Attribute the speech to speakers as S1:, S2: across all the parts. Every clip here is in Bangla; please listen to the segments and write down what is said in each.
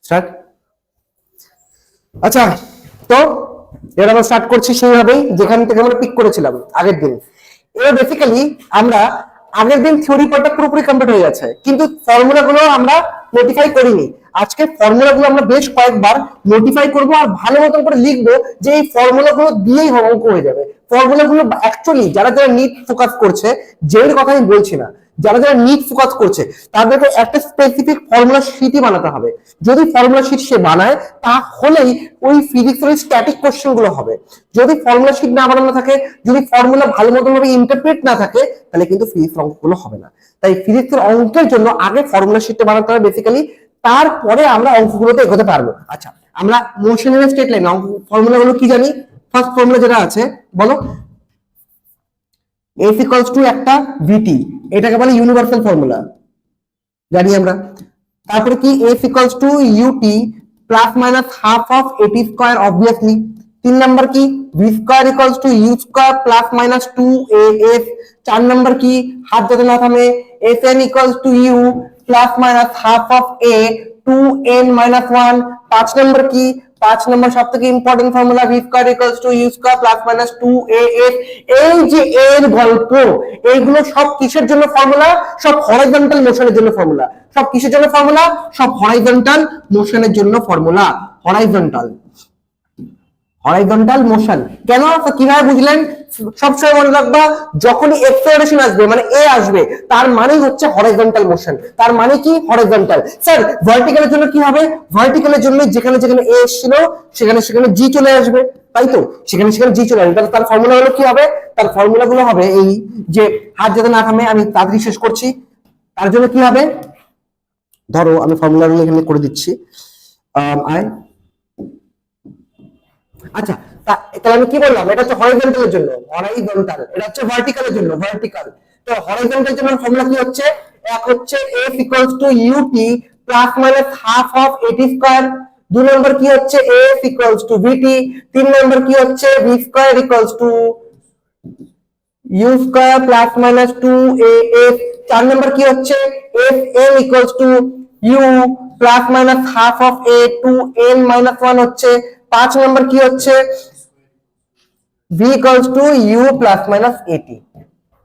S1: স্টার্ট। আচ্ছা, তো এবার আমরা স্টার্ট করছি সেইভাবেই যেখান থেকে আমরা পিক করেছিলাম আগের দিন। এবার বেসিক্যালি আমরা আগের দিন থিওরি পার্টটা পুরোপুরি কমপ্লিট হয়ে গেছে, কিন্তু ফর্মুলাগুলো আমরা নোটিফাই করিনি। আজকে ফর্মুলাগুলো আমরা বেশ কয়েকবার নোটিফাই করব আর ভালো মতন করে লিখবো যে এই ফর্মুলাগুলো দিয়েই অঙ্ক হয়ে যাবে। ফর্মুলাগুলো অ্যাকচুয়ালি যারা যারা নিট ফোকাস করছে, যেই কথা আমি বলছি না, যারা যারা নিট ফোকাস করছে তাদেরকে একটা স্পেসিফিক ফর্মুলা শীটই বানাতে হবে। যদি ফর্মুলা শীট সে বানায় তাহলেই ওই ফিজিক্সের স্ট্যাটিক কোশ্চেন গুলো হবে। যদি ফর্মুলা শীট না বানানো থাকে, যদি ফর্মুলা ভালো মতন ভাবে ইন্টারপ্রেট না থাকে, তাহলে কিন্তু ফিজিক্স অঙ্কগুলো হবে না। তাই ফিজিক্সের অঙ্কের জন্য আগে ফর্মুলা শীটটা বানাতে হবে বেসিক্যালি, তারপরে আমরা অঙ্কগুলোতে এগোতে পারবো। আচ্ছা, আমরা মোশন এর স্টেট লাইন ফর্মুলা গুলো কি জানি? ফার্স্ট ফর্মুলা যেটা আছে বলো, F ইকুয়ালস টু একটা ভিটি, এটাকে বলে ইউনিভার্সাল ফর্মুলা, জানি আমরা। তারপরে কি F equals to u t plus minus half of a t square, obviously. 3 number কি v square equals to u square plus minus 2af। 4 number কি হাত যাতে না থামে, Fn equals to u plus minus half of a 2n minus 1। 5 number কি, 5 নম্বর সব থেকে important formula v square equals to u square plus minus 2af। এই যে এর গল্প, এইগুলো সব কিসের জন্য ফর্মুলা? সব হরাইজন্টাল মোশনের জন্য ফর্মুলা। সব কিসের জন্য ফর্মুলা? সব হরাইজন্টাল মোশনের জন্য ফর্মুলা। হরাইজন্টাল হরাইজন্টাল মোশন কেন? কিভাবে বুঝলেন? সবসময় মনে রাখবা, যখনই এক্সেলারেশন আসবে মানে এ আসবে, তার মানে হচ্ছে হরাইজন্টাল মোশন। তার মানে কি? হরাইজন্টাল। স্যার ভার্টিক্যালের জন্য কি হবে? ভার্টিক্যালের জন্য যেখানে যেখানে এ ছিল সেখানে সেখানে জি চলে আসবে, তাই তো? সেখানে সেখানে জি চলে আসবে। তার ফর্মুলা হলো কি হবে? তার ফর্মুলা গুলো হবে এই যে, হাত যাতে না থামে, আমি তাড়াতাড়ি শেষ করছি। তার জন্য কি হবে, ধরো আমি ফর্মুলা গুলো এখানে করে দিচ্ছি। আই আচ্ছা, তাহলে আমি কি বললাম? এটা হচ্ছে হরাইজন্টালের জন্য হরাইজন্টাল, এটা হচ্ছে ভার্টিক্যালের জন্য ভার্টিক্যাল। তো হরাইজন্টালের জন্য ফর্মুলা কি হচ্ছে? এক হচ্ছে f equals two ut plus minus half of a t square. 2 নম্বর কি হচ্ছে f ইকুয়ালস টু vt। 3 নম্বর কি হচ্ছে v square equals to u square plus minus 2af। 4 নম্বর কি হচ্ছে fn equals to u plus minus half of a 2n minus 1 হচ্ছে। 5 নম্বর কি হচ্ছে v equals to u plus minus at।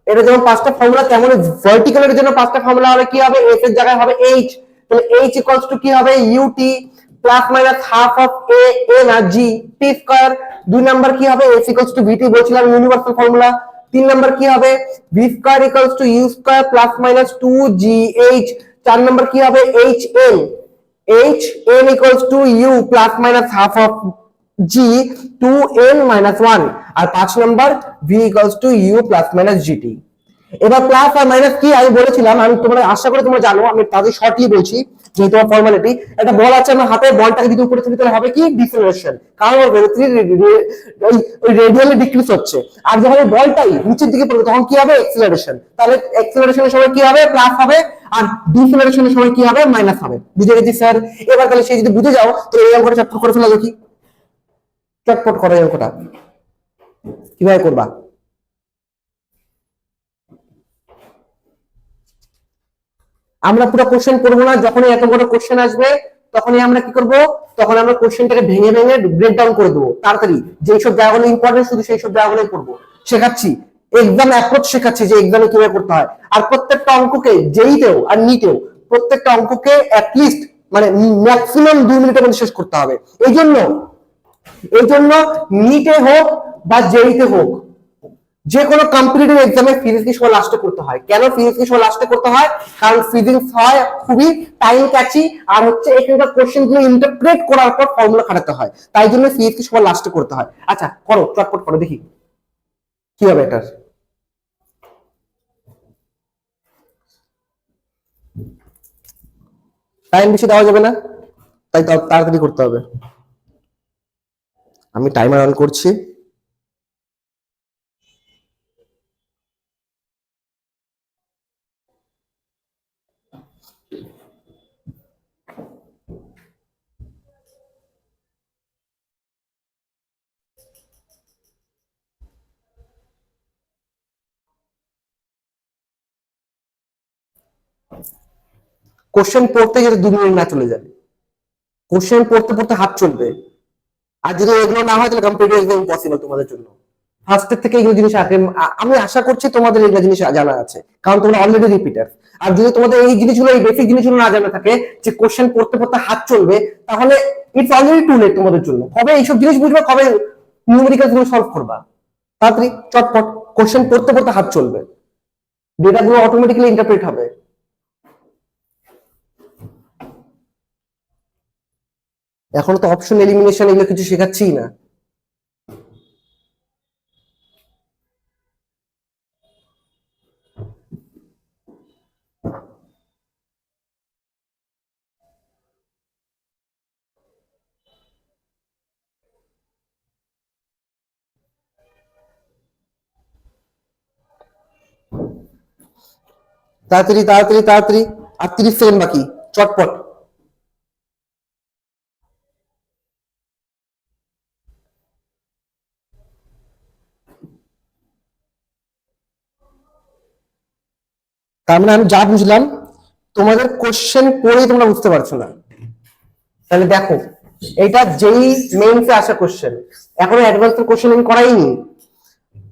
S1: এটা যেমন পাঁচটা ফর্মুলা, তেমন ভার্টিক্যালের জন্য পাঁচটা ফর্মুলা হবে। কি হবে? f এর জায়গায় হবে h, তাহলে h ইকুয়ালস টু কি হবে? ut plus minus half of a n আর g t স্কয়ার। 2 নাম্বার কি হবে? f ইকুয়ালস টু vt, বলছিলাম ইউনিভার্সাল ফর্মুলা। 3 নাম্বার কি হবে? v square equals to u square plus minus 2gh। 4 number কি হবে? hn equals to u plus minus half of g 2n minus 1। আর 5 number v equals to u plus minus gt। এবার প্লাস আর মাইনাস কি আমি বলেছিলাম, আমি তোমরা আশা করি তোমরা জানো, আমি তাদের শর্টলি বলছি যে তোমার ফর্মালিটি। একটা বল আছে আমার হাতে, বলটাকে যদি উপরে তুলি তাহলে হবে কি? ডিসেলারেশন, কারণ ওই রেডিয়ালি ডিক্রিজ হচ্ছে। আর যখন ওই বলটাই নিচের দিকে পড়বে তখন কি হবে? এক্সেলারেশন। তাহলে এক্সেলারেশনের সময় কি হবে? প্লাস হবে। আর ডিসেলারেশনের সময় কি হবে? মাইনাস হবে। বুঝে গেছি স্যার? এবার তাহলে সেই যদি বুঝে যাও তো এই অঙ্কটা চটপট করে ফেলা দেখি। চটপট করো এই অঙ্কটা, কিভাবে করবা? আমরা পুরো কোশ্চেন করবো না, যখনই এত বড় কোশ্চেন আসবে তখনই আমরা কি করব? তখন আমরা কোশ্চেনটাকে ভেঙে ভেঙে ব্রেক ডাউন করে দেবো তাড়াতাড়ি। যেই সব জায়গাগুলো ইম্পর্টেন্ট শুধু সেই সব জায়গাগুলোই করবো, শেখাচ্ছি। এক্সাম অ্যাপ্রোচ শেখাচ্ছি যে এক্সামে কিভাবে করতে হয়। আর প্রত্যেকটা অঙ্ককে যেইতেও আর নিতেও প্রত্যেকটা অঙ্ককে অ্যাটলিস্ট মানে ম্যাক্সিমাম 2 মিনিটের মধ্যে শেষ করতে হবে। এই জন্য নিটে হোক বা জেইতে হোক, যে কোনো কম্পিটিটিভ এক্সামে ফিজিক্স সময় লাস্টে করতে হয়। কেন ফিজিক্স সময় লাস্টে করতে হয়? কারণ ফিজিক্স হয় খুবই টাইম ক্যাচি, আর হচ্ছে এখানকার কোশ্চেন গুলো ইন্টারপ্রেট করার পর ফর্মুলা খাটাতে হয়, তাই জন্য ফিজিক্স সময় লাস্টে করতে হয়। আচ্ছা করো, চটপট করো দেখি কি হবে এটার। টাইম বেশি দেওয়া যাবে না, তাই তাড়াতাড়ি করতে হবে। আমি টাইমার অন করছি। কোশ্চেন পড়তে যেতে 2 মিনিট না চলে যায়। কোশ্চেন পড়তে পড়তে হাত চলবে, আর যদি এগুলো না হয় তাহলে কম্পিউটার এক্সাম ইম্পসিবল তোমাদের জন্য। ফার্স্টের থেকে এগুলো জিনিস আমি আশা করছি তোমাদের এগুলো জিনিস জানা আছে, কারণ তোমরা অলরেডি রিপিটার। আর যদি তোমাদের এই জিনিসগুলো, এই বেসিক জিনিসগুলো না জানা থাকে, যে কোশ্চেন পড়তে পড়তে হাত চলবে, তাহলে ইটস অলরেডি টু লেট তোমাদের জন্য। কবে এইসব জিনিস বুঝবে, কবে নিউমেরিক্যাল গুলো সলভ করবা? তাড়াতাড়ি চটপট কোশ্চেন পড়তে পড়তে হাত চলবে, ডেটাগুলো অটোমেটিক্যালি ইন্টারপ্রেট হবে। এখন তো অপশন এলিমিনেশন এগুলো কিছু শেখাচ্ছি না। তাড়াতাড়ি তাড়াতাড়ি তাড়াতাড়ি, আর 30 সেকেন্ড বাকি, চটপট। তার মানে আমি যা বুঝলাম, তোমাদের কোশ্চেন পড়েই তোমরা বুঝতে পারছো না। তাহলে দেখো, এটা যেই মেইনসে আসা কোশ্চেন, এখনো অ্যাডভান্স কোশ্চেন আমি করাইনি।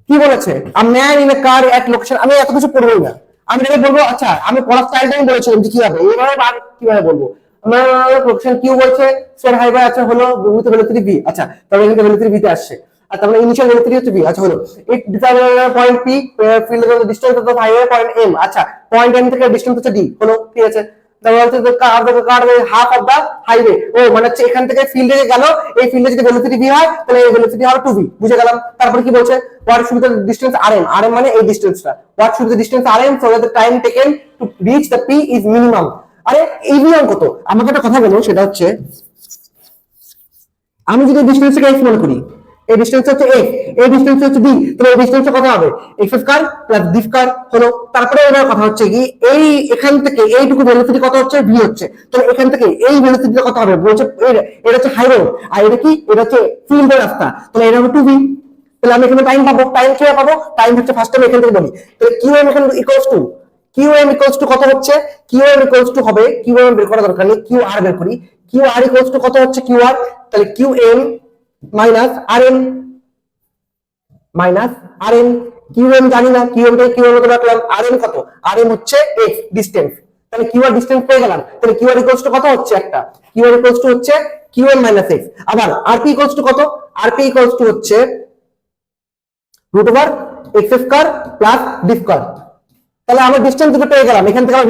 S1: কি বলেছে, a man in a car at location, আমি এত কিছু পড়বোই না। আমি এটা বলবো, আচ্ছা আমি পড়ার স্টাইলটা আমি বলেছিলাম যে কিভাবে, এইভাবে আর কিভাবে বলবো। আমার লোকেশন কিউ বলছে, স্যার হাইবাই, আচ্ছা হলো বিভূতি ভেলোসিটি ভি, আচ্ছা তবে এখানে ভেলোসিটি ভিতে আসছে, আর তারপরে ইনিশিয়াল ভেলোসিটি হচ্ছে ভি, আচ্ছা হলো it determiner point P, field distance of the highway point M, আচ্ছা পয়েন্ট এম থেকে ডিসটেন্স হচ্ছে ডি, হলো ঠিক আছে। তারপর হচ্ছে হাফ অফ দা হাইওয়ে, ও মানে হচ্ছে এখান থেকে ফিল্ডে গেল, এই ফিল্ডে যদি ভেলোসিটি ভি হয় তাহলে এই ভেলোসিটি হবে 2v, বুঝে গেলাম। তারপর কি বলছে, what should be the distance rm, rm মানে এই ডিসটেন্সটা, what should be the distance rm so that the time taken to reach the p is minimum। আরে এই নিয়ম কত, আমাকে একটা কথা বলো, সেটা হচ্ছে আমি যদি ডিসটেন্সটাকে x মনে করি, এই ডিসটেন্স হচ্ছে a, এই ডিসটেন্স হচ্ছে b, তাহলে এই ডিসটেন্সটা কত হবে, x square plus b square হলো। তারপরে এর কথা হচ্ছে কি, এই এখান থেকে এইটুকু ভেলোসিটি কত হচ্ছে, v হচ্ছে, তাহলে এখান থেকে এই ভেলোসিটিটা কত হবে, বলছে এটা হচ্ছে হাই রোড, আর এটা কি, এটা হচ্ছে ফিল্ডের রাস্তা, তাহলে এটা হবে 2v। তাহলে আমি এখানে টাইম পাবো, টাইম কিভাবে পাবো, টাইম হচ্ছে ফার্স্ট টাইম এখান থেকে বলি, তাহলে qm এখানে equals to, qm equals to কত হচ্ছে, qm ইকুয়ালস টু হবে, qm বের করা দরকার নেই, qr বের করি, qr ইকুয়ালস টু কত হচ্ছে, qr, তাহলে qm minus rm, minus rm, qm জানি না, qm কে qm মতো রাখলাম, rm কত, rm হচ্ছে x ডিসটেন্স, তাহলে qr ডিসটেন্স পেয়ে গেলাম, তাহলে qr ইকুয়ালস টু কত হচ্ছে, একটা qr ইকুয়ালস টু হচ্ছে qm মাইনাস x, আবার rp ইকুয়ালস টু কত, rp ইকুয়ালস টু হচ্ছে root over x square plus d square. তাহলে আমরা ডিসটেন্স দুটো পেয়ে গেলাম, এখান থেকে আমরা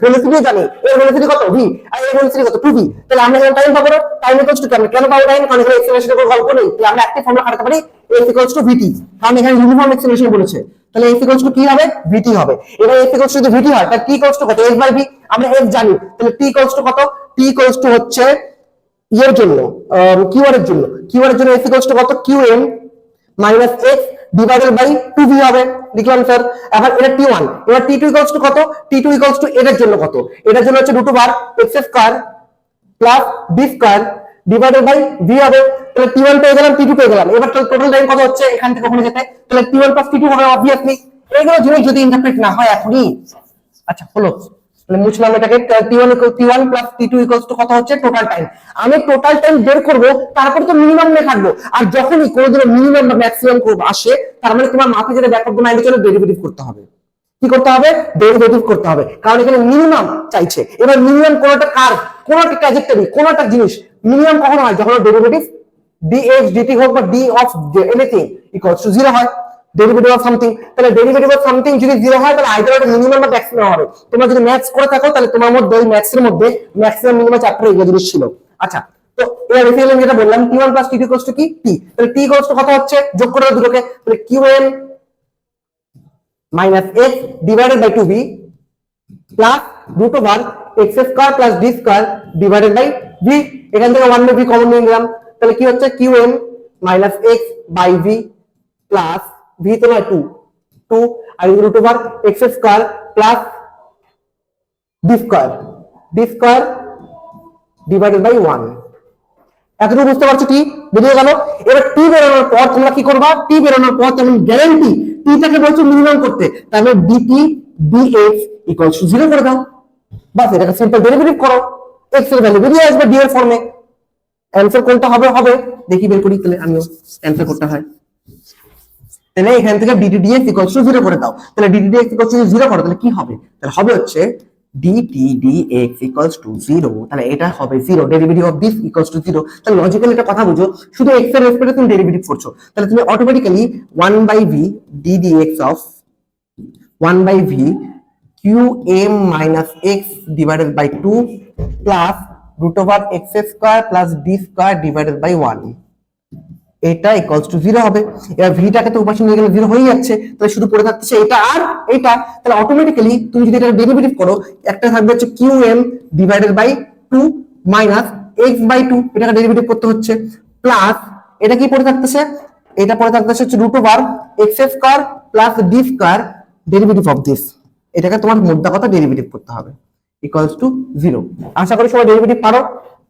S1: ভেলোসিটি জানি, এর ভেলোসিটি কত v, আর এর ভেলোসিটি কত 2v, তাহলে আমরা এখানে টাইম পাবো, টাইম ইকুয়ালস টু কেন পাবো টাইম, কারণ এখানে এক্সেলারেশনের কোনো গল্প নেই, তাহলে আমরা একটা ফর্মুলা খাটাতে পারি, f ইকুয়ালস টু vt, কারণ এখানে ইউনিফর্ম এক্সেলারেশন বলেছে, তাহলে f ইকুয়ালস টু কি হবে, vt হবে। এবার f ইকুয়ালস টু যদি vt হয় তাহলে t ইকুয়ালস টু কত, s বাই v, আমরা f জানি, তাহলে t ইকুয়ালস টু কত, t ইকুয়ালস টু হচ্ছে এর জন্য qr এর জন্য, qr এর জন্য f ইকুয়ালস টু কত, qm minus x divided by 2v হবে, লিখলাম স্যার। এবার এটা t1, এবার t2 ইকুয়ালস টু কত, t2 ইকুয়ালস টু এর জন্য কত, এটার জন্য হচ্ছে root over x square plus b square divided by v হবে, তাহলে t1 পেয়ে গেলাম, t2 পেয়ে গেলাম। এবার টোটাল টাইম কত হচ্ছে এখান থেকে ওখানে যেতে, তাহলে t1 প্লাস t2 হবে অবভিয়াসলি। এইগুলো জিনিস যদি ইন্টারপ্রেট না হয় এখনই, আচ্ছা হলো, তাহলে মুছলাম এটাকে, t1 plus t2 equals to কত হচ্ছে, টোটাল টাইম। আমি টোটাল টাইম বের করব, তারপর তো মিনিমাম নিয়ে থাকবো, আর যখনই কোনোদিন মিনিমাম বা ম্যাক্সিমাম আসে, তার মানে তোমার মাথায় যেটা ব্যাক অফ দ্য মাইন্ডে চলে, ডেরিভেটিভ করতে হবে। কি করতে হবে, ডেরিভেটিভ করতে হবে, কারণ এখানে মিনিমাম চাইছে। এবার মিনিমাম কোনটা কার, কোনটা ট্র্যাজেক্টরি, কোনটা জিনিস মিনিমাম কখন হয়, যখন ডেরিভেটিভ dx dt হোক বা d of anything equals to 0 হয়, ডেরিভেটিভ অফ সামথিং। তাহলে ডেরিভেটিভ অফ সামথিং যদি 0 হয় তাহলে আইদার এটা মিনিমাম বা ম্যাক্সিমাম হবে। তোমরা যদি ম্যাথস করে থাকো তাহলে তোমার মধ্যে ওই ম্যাথস এর মধ্যে ম্যাক্সিমাম মিনিমাম চ্যাপ্টার এগুলো জিনিস ছিল। আচ্ছা, তো এর রিফিলিং যেটা বললাম q1 + t2 = কি t, তাহলে t = কত হচ্ছে, যোগ করে দাও দুটোকে, তাহলে qm - x divided by 2b plus root over x square plus d square divided by v। এখান থেকে 1/v কমন নিয়ে নিলাম, তাহলে কি হচ্ছে qm - x by v plus v তো নয় 2 আর root over x square plus d square divided by 1। এতটুকু বুঝতে পারছো? টি বেরিয়ে গেল। এবার টি বেরোনোর পর তোমরা কি করবা, টি বেরোনোর পর তেমন গ্যারান্টি টিটাকে বলছো মিনিমাম করতে, তাহলে dt dx = 0 করে দাও, বাস এটাকে সিম্পল ডেরিভেটিভ করো, x এর ভ্যালু বেরিয়ে আসবে d এর ফর্মে। অ্যান্সার কোনটা হবে হবে দেখি বের করি, তাহলে আমিও অ্যান্সার কোনটা হয়। তাহলে এখান থেকে ddx ইকুয়ালস টু 0 করে দাও, তাহলে ddx ইকুয়ালস টু 0 করো, তাহলে কি হবে? তাহলে হবে হচ্ছে ddx ইকুয়ালস টু 0, তাহলে এটা হবে 0, derivative of this equals to 0। তাহলে লজিক্যালি একটা কথা বুঝো, শুধু x এর রেসপেক্টে তুমি ডেরিভেটিভ করছো, তাহলে তুমি automatically 1/v ddx of 1/v qm minus x divided by 2 plus root over x square plus d square divided by 1, এটা ইকুয়ালস টু 0 হবে। এবার ভিটাকে তো উপাশে নিয়ে গেলে 0 হয়ে যাচ্ছে, তাহলে শুধু পড়ে থাকছে এটা আর এটা। তাহলে অটোমেটিক্যালি তুমি যদি এটা ডেরিভেটিভ করো, একটা থাকবে হচ্ছে qm divided by 2 minus x by 2, এটাকে ডেরিভেটিভ করতে হচ্ছে, প্লাস এটা কি পড়ে থাকতেছে, এটা পড়ে থাকতেছে হচ্ছে root over x square plus d square derivative of this, এটাকে তোমার মোদ্দা কথা ডেরিভেটিভ করতে হবে ইকুয়ালস টু 0। আশা করি সবাই ডেরিভেটিভ পারো,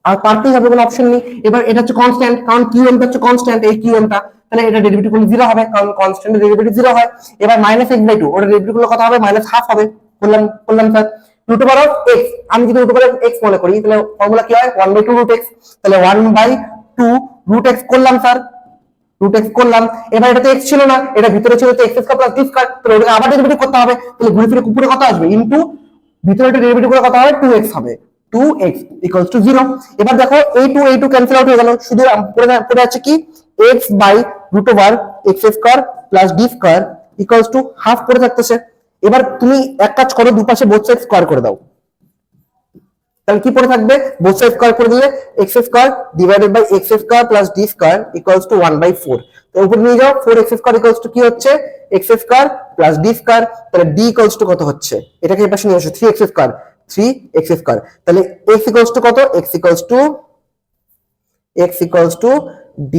S1: আর পারতেই হবে, কোনো অপশন নেই। এবার এটা হচ্ছে কনস্ট্যান্ট, কারণ qm টা হচ্ছে কনস্ট্যান্ট, এই qm টা, তাহলে এটা ডেরিভেটিভ করলে 0 হবে, কারণ কনস্ট্যান্টের ডেরিভেটিভ 0 হয়। এবার -x/2 ওটা ডেরিভেটিভ করলে কত হবে? -1/2 হবে। বললাম sir root over of x, আমি যদি রুট ওভার অফ x মনে করি, তাহলে ফর্মুলা কি হয়? 1/2 রুট x, তাহলে 1/2 রুট x করলাম স্যার, রুট x করলাম। এবার এটা তো x ছিল না, এটা ভিতরে ছিল তো x square plus d square, তাহলে ওটাকে আবার ডেরিভেটিভ করতে হবে, তাহলে ঘুরে ফিরে উপরে কত আসবে? ইনটু ভিতরে এটা ডেরিভেটিভ করে কত হবে? 2x হবে, 2x ইকুয়ালস টু 0। এবার দেখো এই 2 ক্যান্সেল আউট হয়ে গেল, শুধু পড়ে আছে কি x by root over x square plus d square equals to half পড়ে থাকতেছে। এবার তুমি এক কাজ করো, দুপাশে বোথ সাইড স্কয়ার করে দাও, তাহলে কি পড়ে থাকবে? বোথ সাইড স্কয়ার করে দিলে x square divided by x square plus d square equals to 1/4, তো উপরে নিয়ে যাও, 4x স্কয়ার ইকুয়ালস টু কি হচ্ছে? x square plus d square, তাহলে d ইকুয়ালস টু কত হচ্ছে? এটাকে এই পাশে নিয়ে আসো, 3x স্কয়ার, 3x স্কয়ার, তাহলে x ইকুয়ালস টু কত? x equals to d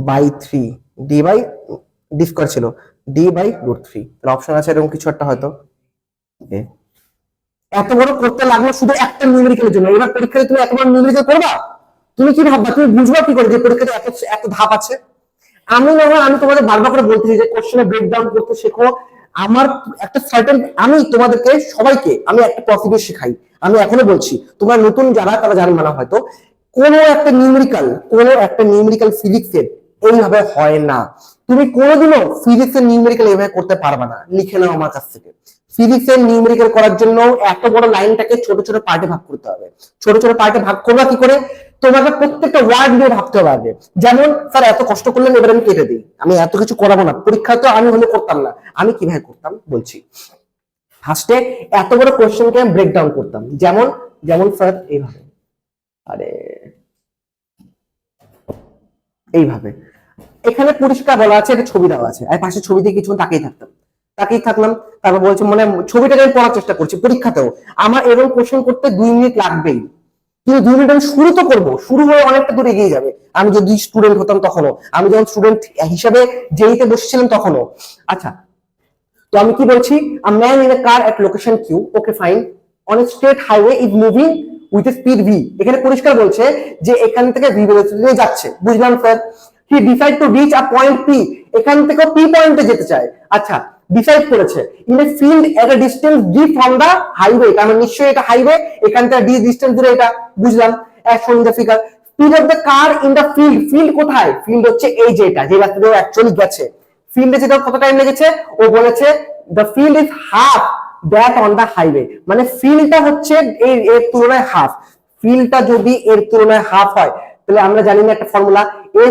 S1: by 3, d by d square ছিল, d বাই √3, তাহলে অপশন আছে এরকম কিছু একটা হয়তো। এত বড় করতে লাগলো শুধু একটা নিউমেরিক্যালের জন্য। এবার পরীক্ষায় তুমি এত বড় নিউমেরিক্যাল করবা, তুমি কি ভাববা? তুমি বুঝবা কি করে যে পরীক্ষাতে এত এত ধাপ আছে? আমি তোমাদের বারবার করে বলতেছি যে কোশ্চেনে ব্রেকডাউন করতে শেখো। আমার একটা সার্টেন, আমি তোমাদেরকে সবাইকে আমি একটা প্রসিডিউর শেখাই, আমি এখনো বলছি, তোমরা নতুন যারা তারা জানেন না হয়তো, কোনো একটা নিউমেরিক্যাল ফিজিক্সের এইভাবে হয় না। তুমি কোনোদিনও ফিজিক্সের নিউমেরিক্যাল এইভাবে করতে পারবে না, লিখে নাও আমার কাছ থেকে। ফিজিক্সের নিউমেরিক্যাল করার জন্য এত বড় লাইনটাকে ছোট ছোট পার্টে ভাগ করতে হবে। ছোট ছোট পার্টে ভাগ করবা কি করে? তোমাকে প্রত্যেকটা ওয়ার্ড নিয়ে ভাবতে হবে। যেমন স্যার এত কষ্ট করলেন, এবার আমি কেটে দিই, আমি এত কিছু করাবো না, পরীক্ষা তো আমি হলে করতাম না। আমি কিভাবে করতাম বলছি। ফার্স্টে এত বড় কোশ্চেনকে আমি ব্রেকডাউন করতাম, যেমন যেমন স্যার এইভাবে, আরে এইভাবে, এখানে পরিষ্কার বলা আছে, এটা ছবি দেওয়া আছে, আর পাশে ছবি দিয়ে কিছুক্ষণ তাকিয়ে থাকলাম, তারপর বলছে মানে ছবিটাকে আমি পড়ার চেষ্টা করছি। পরীক্ষাতেও আমার এরকম কোশ্চেন করতে 2 মিনিট লাগবেই, কিন্তু 2 মিনিট আমি শুরু তো করবো, শুরু হয়ে অনেকটা দূর এগিয়ে যাবে। আমি যদি স্টুডেন্ট হতাম তখনও, আমি যখন স্টুডেন্ট হিসাবে জেইতে বসেছিলাম তখনও। আচ্ছা, তো আমি কি বলছি? a man in a car at location q, okay fine, on a straight highway is moving with a speed v, এখানে পরিষ্কার বলছে যে এখান থেকে v ভেলোসিটি যাচ্ছে, বুঝলাম sir. he decide to reach a point p, এখান থেকে p পয়েন্টে যেতে চায়। আচ্ছা, ডিসাইড করেছে in a field at a distance d from the highway, তার মানে নিশ্চয়ই এটা হাইওয়ে, এখান থেকে d ডিসটেন্স দূরে, এটা বুঝলাম। as shown in the figure, speed of the car in the field, field কোথায়? field হচ্ছে এই যে এটা, যে রাস্তা দিয়ে অ্যাকচুয়ালি গেছে। ফিল্ডে যেতে কত টাইম লেগেছে? ও বলেছে the field is half that on the highway, মানে ফিল্ডটা হচ্ছে এর তুলনায় হাফ। ফিল্ডটা যদি এর তুলনায় হাফ হয়, তাহলে আমরা জানি না একটা formula,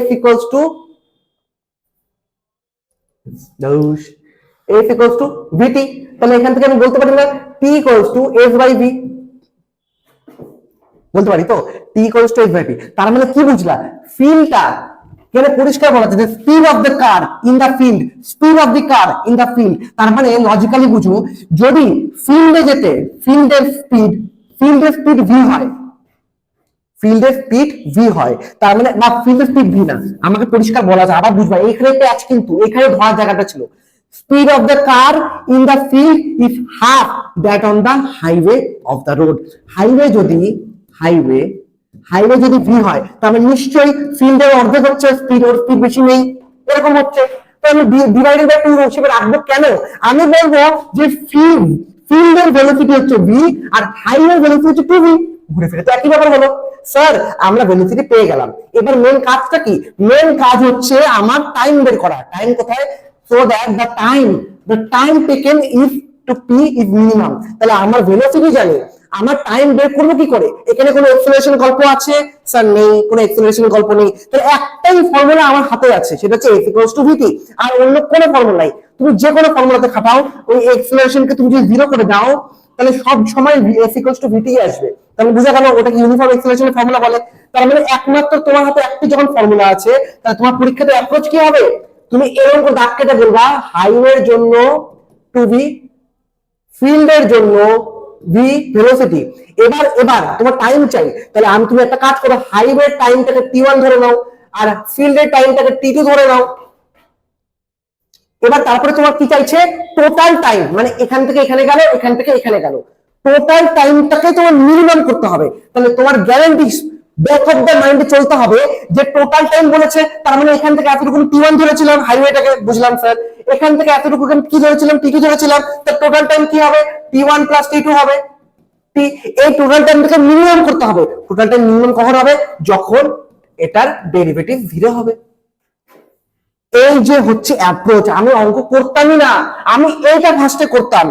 S1: f equals to vt, তাহলে এখান থেকে আমি বলতে পারি না t equals to s by v, বলতে পারি তো t equals to s by v। তার মানে কি বুঝলা? ফিল্ডটা এখানে পরিষ্কার বলা আছে speed of the car in the field, speed of the car in the field, তার মানে লজিক্যালি বুঝো, যদি ফিল্ডে যেতে ফিল্ডের স্পিড v হয়, ফিল্ডের স্পিড v হয়, তার মানে না ফিল্ডের স্পিড v না, আমাকে পরিষ্কার বলা আছে, আবার বুঝবা এইখানে একটা আছে, কিন্তু এখানে ধরার জায়গাটা ছিল speed of the car in the field is half that on the highway of the road. Highway যদি v হয়, তাহলে নিশ্চয়ই ফিল্ডের অর্ধেক হচ্ছে স্পিড, ওর স্পিড বেশি নেই, এরকম হচ্ছে। তো আমি ডিভাইডেড বাই 2 হিসেবে রাখবো কেন? আমি বলবো যে ফিল্ডের ভেলোসিটি হচ্ছে v আর হাইওয়ে ভেলোসিটি হচ্ছে 2v, ঘুরে ফিরে তো একই ব্যাপার হলো। স্যার আমরা ভেলোসিটি পেয়ে গেলাম, এবার মেন কাজটা কি? মেন কাজ হচ্ছে আমার টাইম বের করা। টাইম কোথায়? So that the time taken is to P is minimum. তাহলে আমার ভেলোসিটি জানি, আমার টাইম বের করবো কি করে? এখানে কোনো এক্সেলারেশন গল্প আছে? স্যার নেই, কোনো এক্সেলারেশন গল্প নেই। তাহলে একটাই ফর্মুলা আমার হাতে আছে, সেটা হচ্ছে f equals to vt, আর অন্য কোনো ফর্মুলা নাই। তুমি যে কোনো ফর্মুলাতে খাটাও, ওই এক্সেলারেশনকে তুমি যদি জিরো করে দাও, তাহলে সব সময় f equals to vt আসবে। তাহলে বুঝা গেল ওটা কি ইউনিফর্ম এক্সেলারেশনের ফর্মুলা বলে। তার মানে একমাত্র তোমার হাতে একটি যখন ফর্মুলা আছে, তাহলে তোমার পরীক্ষাতে অ্যাপ্রোচ কি হবে? তুমি এরকম করে দাগ কেটে বলবা হাইওয়ের জন্য টু ভি, ফিল্ডের জন্য ভি ভেলোসিটি। এবার তোমার টাইম চাই, তাহলে তুমি একটা কাজ করো, হাইওয়ের টাইমটাকে t1 ধরে নাও আর ফিল্ডের টাইমটাকে t2 ধরে নাও। এবার তারপরে তোমার কি চাইছে? টোটাল টাইম, মানে এখান থেকে এখানে গেল, এখান থেকে এখানে গেল, টোটাল টাইমটাকে তোমার মিনিমাম করতে হবে। তাহলে তোমার গ্যারান্টি ব্যাক অফ দ্য মাইন্ডে চলতে হবে যে টোটাল টাইম বলেছে, তার মানে এখান থেকে এতটুকু t1 ধরেছিলাম, হাইওয়েটাকে বুঝলাম স্যার, এখান থেকে এতটুকু কি ধরেছিলাম? t2 ধরেছিলাম, তার টোটাল টাইম কি হবে? t1 প্লাস t2 হবে। এই টোটাল টাইমটাকে মিনিমাম করতে হবে। টোটাল টাইম মিনিমাম কখন হবে? যখন এটার ডেরিভেটিভ 0 হবে। এই যে হচ্ছে অ্যাপ্রোচ। আমি অঙ্ক করতামই না, আমি এইটা ফার্স্টে করতাম।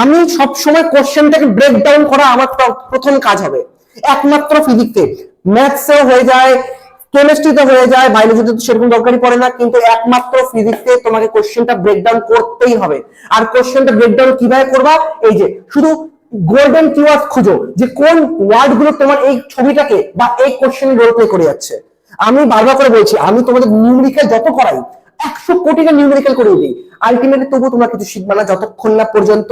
S1: আমি সব সময় কোশ্চেনটাকে ব্রেক ডাউন করা আমার প্রথম কাজ হবে। একমাত্র ফিজিক্সে, ম্যাথসেও হয়ে যায়, কেমিস্ট্রিতে হয়ে যায়, বায়োলজিতে তো সেরকম দরকারই পড়ে না, কিন্তু একমাত্র ফিজিক্সে তোমাকে কোশ্চেনটা ব্রেক ডাউন করতেই হবে। আর কোশ্চেনটা ব্রেক ডাউন কিভাবে করবা? এই যে শুধু গোল্ডেন কিওয়ার্ড খুঁজো, যে কোন ওয়ার্ড গুলো তোমার এই ছবিটাকে বা এই কোশ্চেন রোল প্লে করে যাচ্ছে। আমি বারবার করে বলছি, আমি তোমাদের নিউমেরিক্যাল যত করাই, 100 কোটিটা নিউমেরিক্যাল করে দিই, আলটিমেটলি তবু তোমরা কিছু শিখবে না যতক্ষণ না পর্যন্ত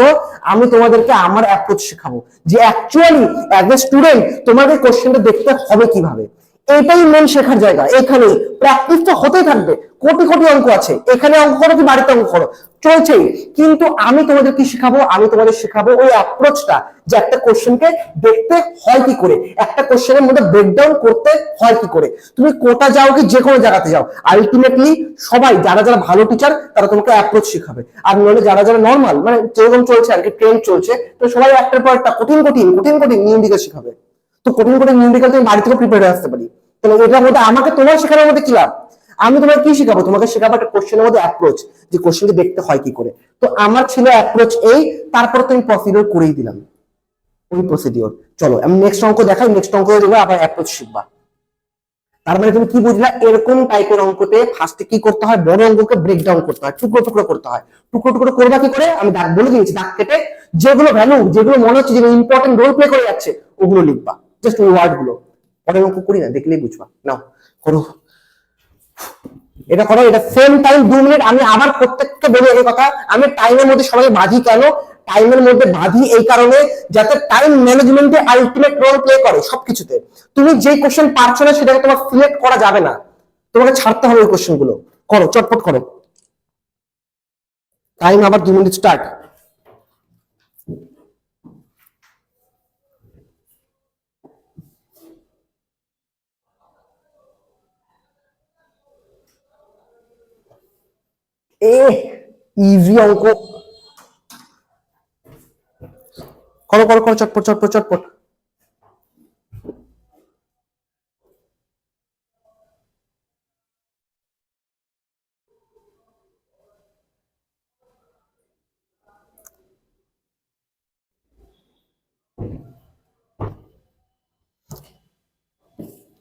S1: আমি তোমাদেরকে আমার অ্যাপ্রোচ শেখাবো, যে অ্যাকচুয়ালি অ্যাজ এ স্টুডেন্ট তোমাদের কোশ্চেনটা দেখতে হবে কিভাবে। এটাই মেন শেখার জায়গা। এখানে প্র্যাকটিসটা হতেই থাকবে, কোটি কোটি অঙ্ক আছে, এখানে অঙ্ক করো কি বাড়িতে অঙ্ক করো চলছেই, কিন্তু আমি তোমাদের কি শেখাবো? আমি তোমাদের শেখাবো ওই অ্যাপ্রোচটা, যে একটা কোশ্চেনকে দেখতে হয় কি করে, একটা কোশ্চেনের মধ্যে ব্রেকডাউন করতে হয় কি করে। তুমি কোটা যাও কি যে কোনো জায়গাতে যাও, আলটিমেটলি সবাই যারা যারা ভালো টিচার তারা তোমাকে অ্যাপ্রোচ শেখাবে। আর নইলে যারা যারা নর্মাল, মানে যেরকম চলছে আর কি, ট্রেন্ড চলছে, তো সবাই একটার পর একটা কঠিন কঠিন কঠিন কঠিন নিউমেরিক্যাল শেখাবে। তো কঠিন কঠিন নিউমেরিক্যাল তুমি বাড়ি থেকে প্রিপেয়ার হয়ে আসতে পারি, তাহলে এটার মধ্যে আমাকে তোমার শেখানোর মধ্যে কি লাভ? আমি তোমাকে কি শেখাবো? তোমাকে শেখাবো একটা কোশ্চেনের মধ্যে অ্যাপ্রোচ, যে কোশ্চেনকে দেখতে হয় কি করে। তো আমার ছিল অ্যাপ্রোচ এই, তারপর তো আমি প্রসিডিওর করেই দিলাম, ওই প্রসিডিওর। চলো আমি নেক্সট অঙ্ক দেখাই, নেক্সট অঙ্ক দেখবো আবার অ্যাপ্রোচ শিখবা। তার মানে তুমি কি বুঝলা? এরকম টাইপের অঙ্কতে ফার্স্টে কি করতে হয়? বড় অঙ্ককে ব্রেকডাউন করতে হয়, টুকরো টুকরো করতে হয়। টুকরো টুকরো করবা কি করে? আমি দাগ বলে দিয়েছি, দাগ কেটে যেগুলো ভ্যালু, যেগুলো মনে হচ্ছে যেগুলো ইম্পর্টেন্ট রোল প্লে করে যাচ্ছে, ওগুলো লিখবা, জাস্ট ওই ওয়ার্ড গুলো। পরের অঙ্ক করি না, দেখলেই বুঝবা। নাও করো, এটা করো, এটা সেম টাইম 2 মিনিট। আমি আবার প্রত্যেককে বলি এই কথা, আমি টাইমের মধ্যে সবাই বাঁধি কেন? টাইমের মধ্যে বাঁধি এই কারণে, যাতে টাইম ম্যানেজমেন্টে আলটিমেট রোল প্লে করে সবকিছুতে। তুমি যে কোশ্চেন পারছো না সেটাকে তোমার সিলেক্ট করা যাবে না, তোমাকে ছাড়তে হবে ওই কোশ্চেন গুলো। করো, চটপট করো। টাইম আবার 2 মিনিট স্টার্ট। ইজি অঙ্ক, করো করো করো, চটপট চটপট চটপট।